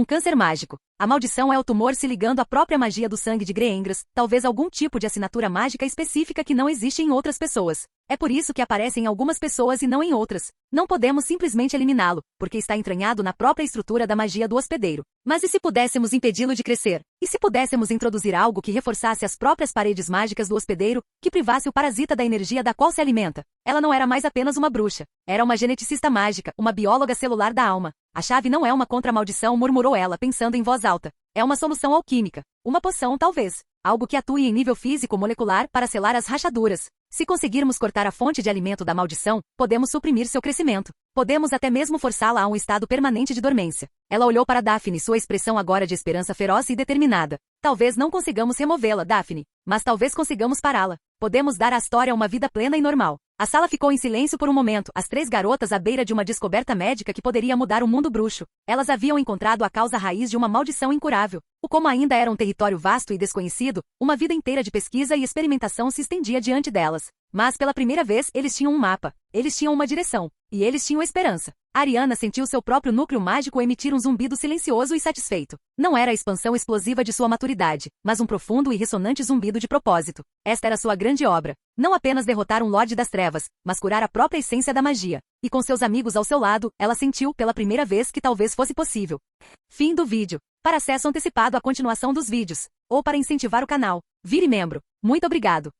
câncer mágico. A maldição é o tumor se ligando à própria magia do sangue de Greengrass, talvez algum tipo de assinatura mágica específica que não existe em outras pessoas. É por isso que aparece em algumas pessoas e não em outras. Não podemos simplesmente eliminá-lo, porque está entranhado na própria estrutura da magia do hospedeiro. Mas e se pudéssemos impedi-lo de crescer? E se pudéssemos introduzir algo que reforçasse as próprias paredes mágicas do hospedeiro, que privasse o parasita da energia da qual se alimenta? Ela não era mais apenas uma bruxa. Era uma geneticista mágica, uma bióloga celular da alma. A chave não é uma contra-maldição, murmurou ela, pensando em voz alta. É uma solução alquímica. Uma poção, talvez. Algo que atue em nível físico-molecular para selar as rachaduras. Se conseguirmos cortar a fonte de alimento da maldição, podemos suprimir seu crescimento. Podemos até mesmo forçá-la a um estado permanente de dormência. Ela olhou para Daphne, sua expressão agora de esperança feroz e determinada. Talvez não consigamos removê-la, Daphne, mas talvez consigamos pará-la. Podemos dar à Astoria uma vida plena e normal. A sala ficou em silêncio por um momento, as três garotas à beira de uma descoberta médica que poderia mudar o mundo bruxo. Elas haviam encontrado a causa raiz de uma maldição incurável. O como ainda era um território vasto e desconhecido, uma vida inteira de pesquisa e experimentação se estendia diante delas. Mas pela primeira vez eles tinham um mapa, eles tinham uma direção, e eles tinham esperança. Ariana sentiu seu próprio núcleo mágico emitir um zumbido silencioso e satisfeito. Não era a expansão explosiva de sua maturidade, mas um profundo e ressonante zumbido de propósito. Esta era sua grande obra. Não apenas derrotar um Lorde das Trevas, mas curar a própria essência da magia. E com seus amigos ao seu lado, ela sentiu pela primeira vez que talvez fosse possível. Fim do vídeo. Para acesso antecipado à continuação dos vídeos, ou para incentivar o canal, vire membro. Muito obrigado.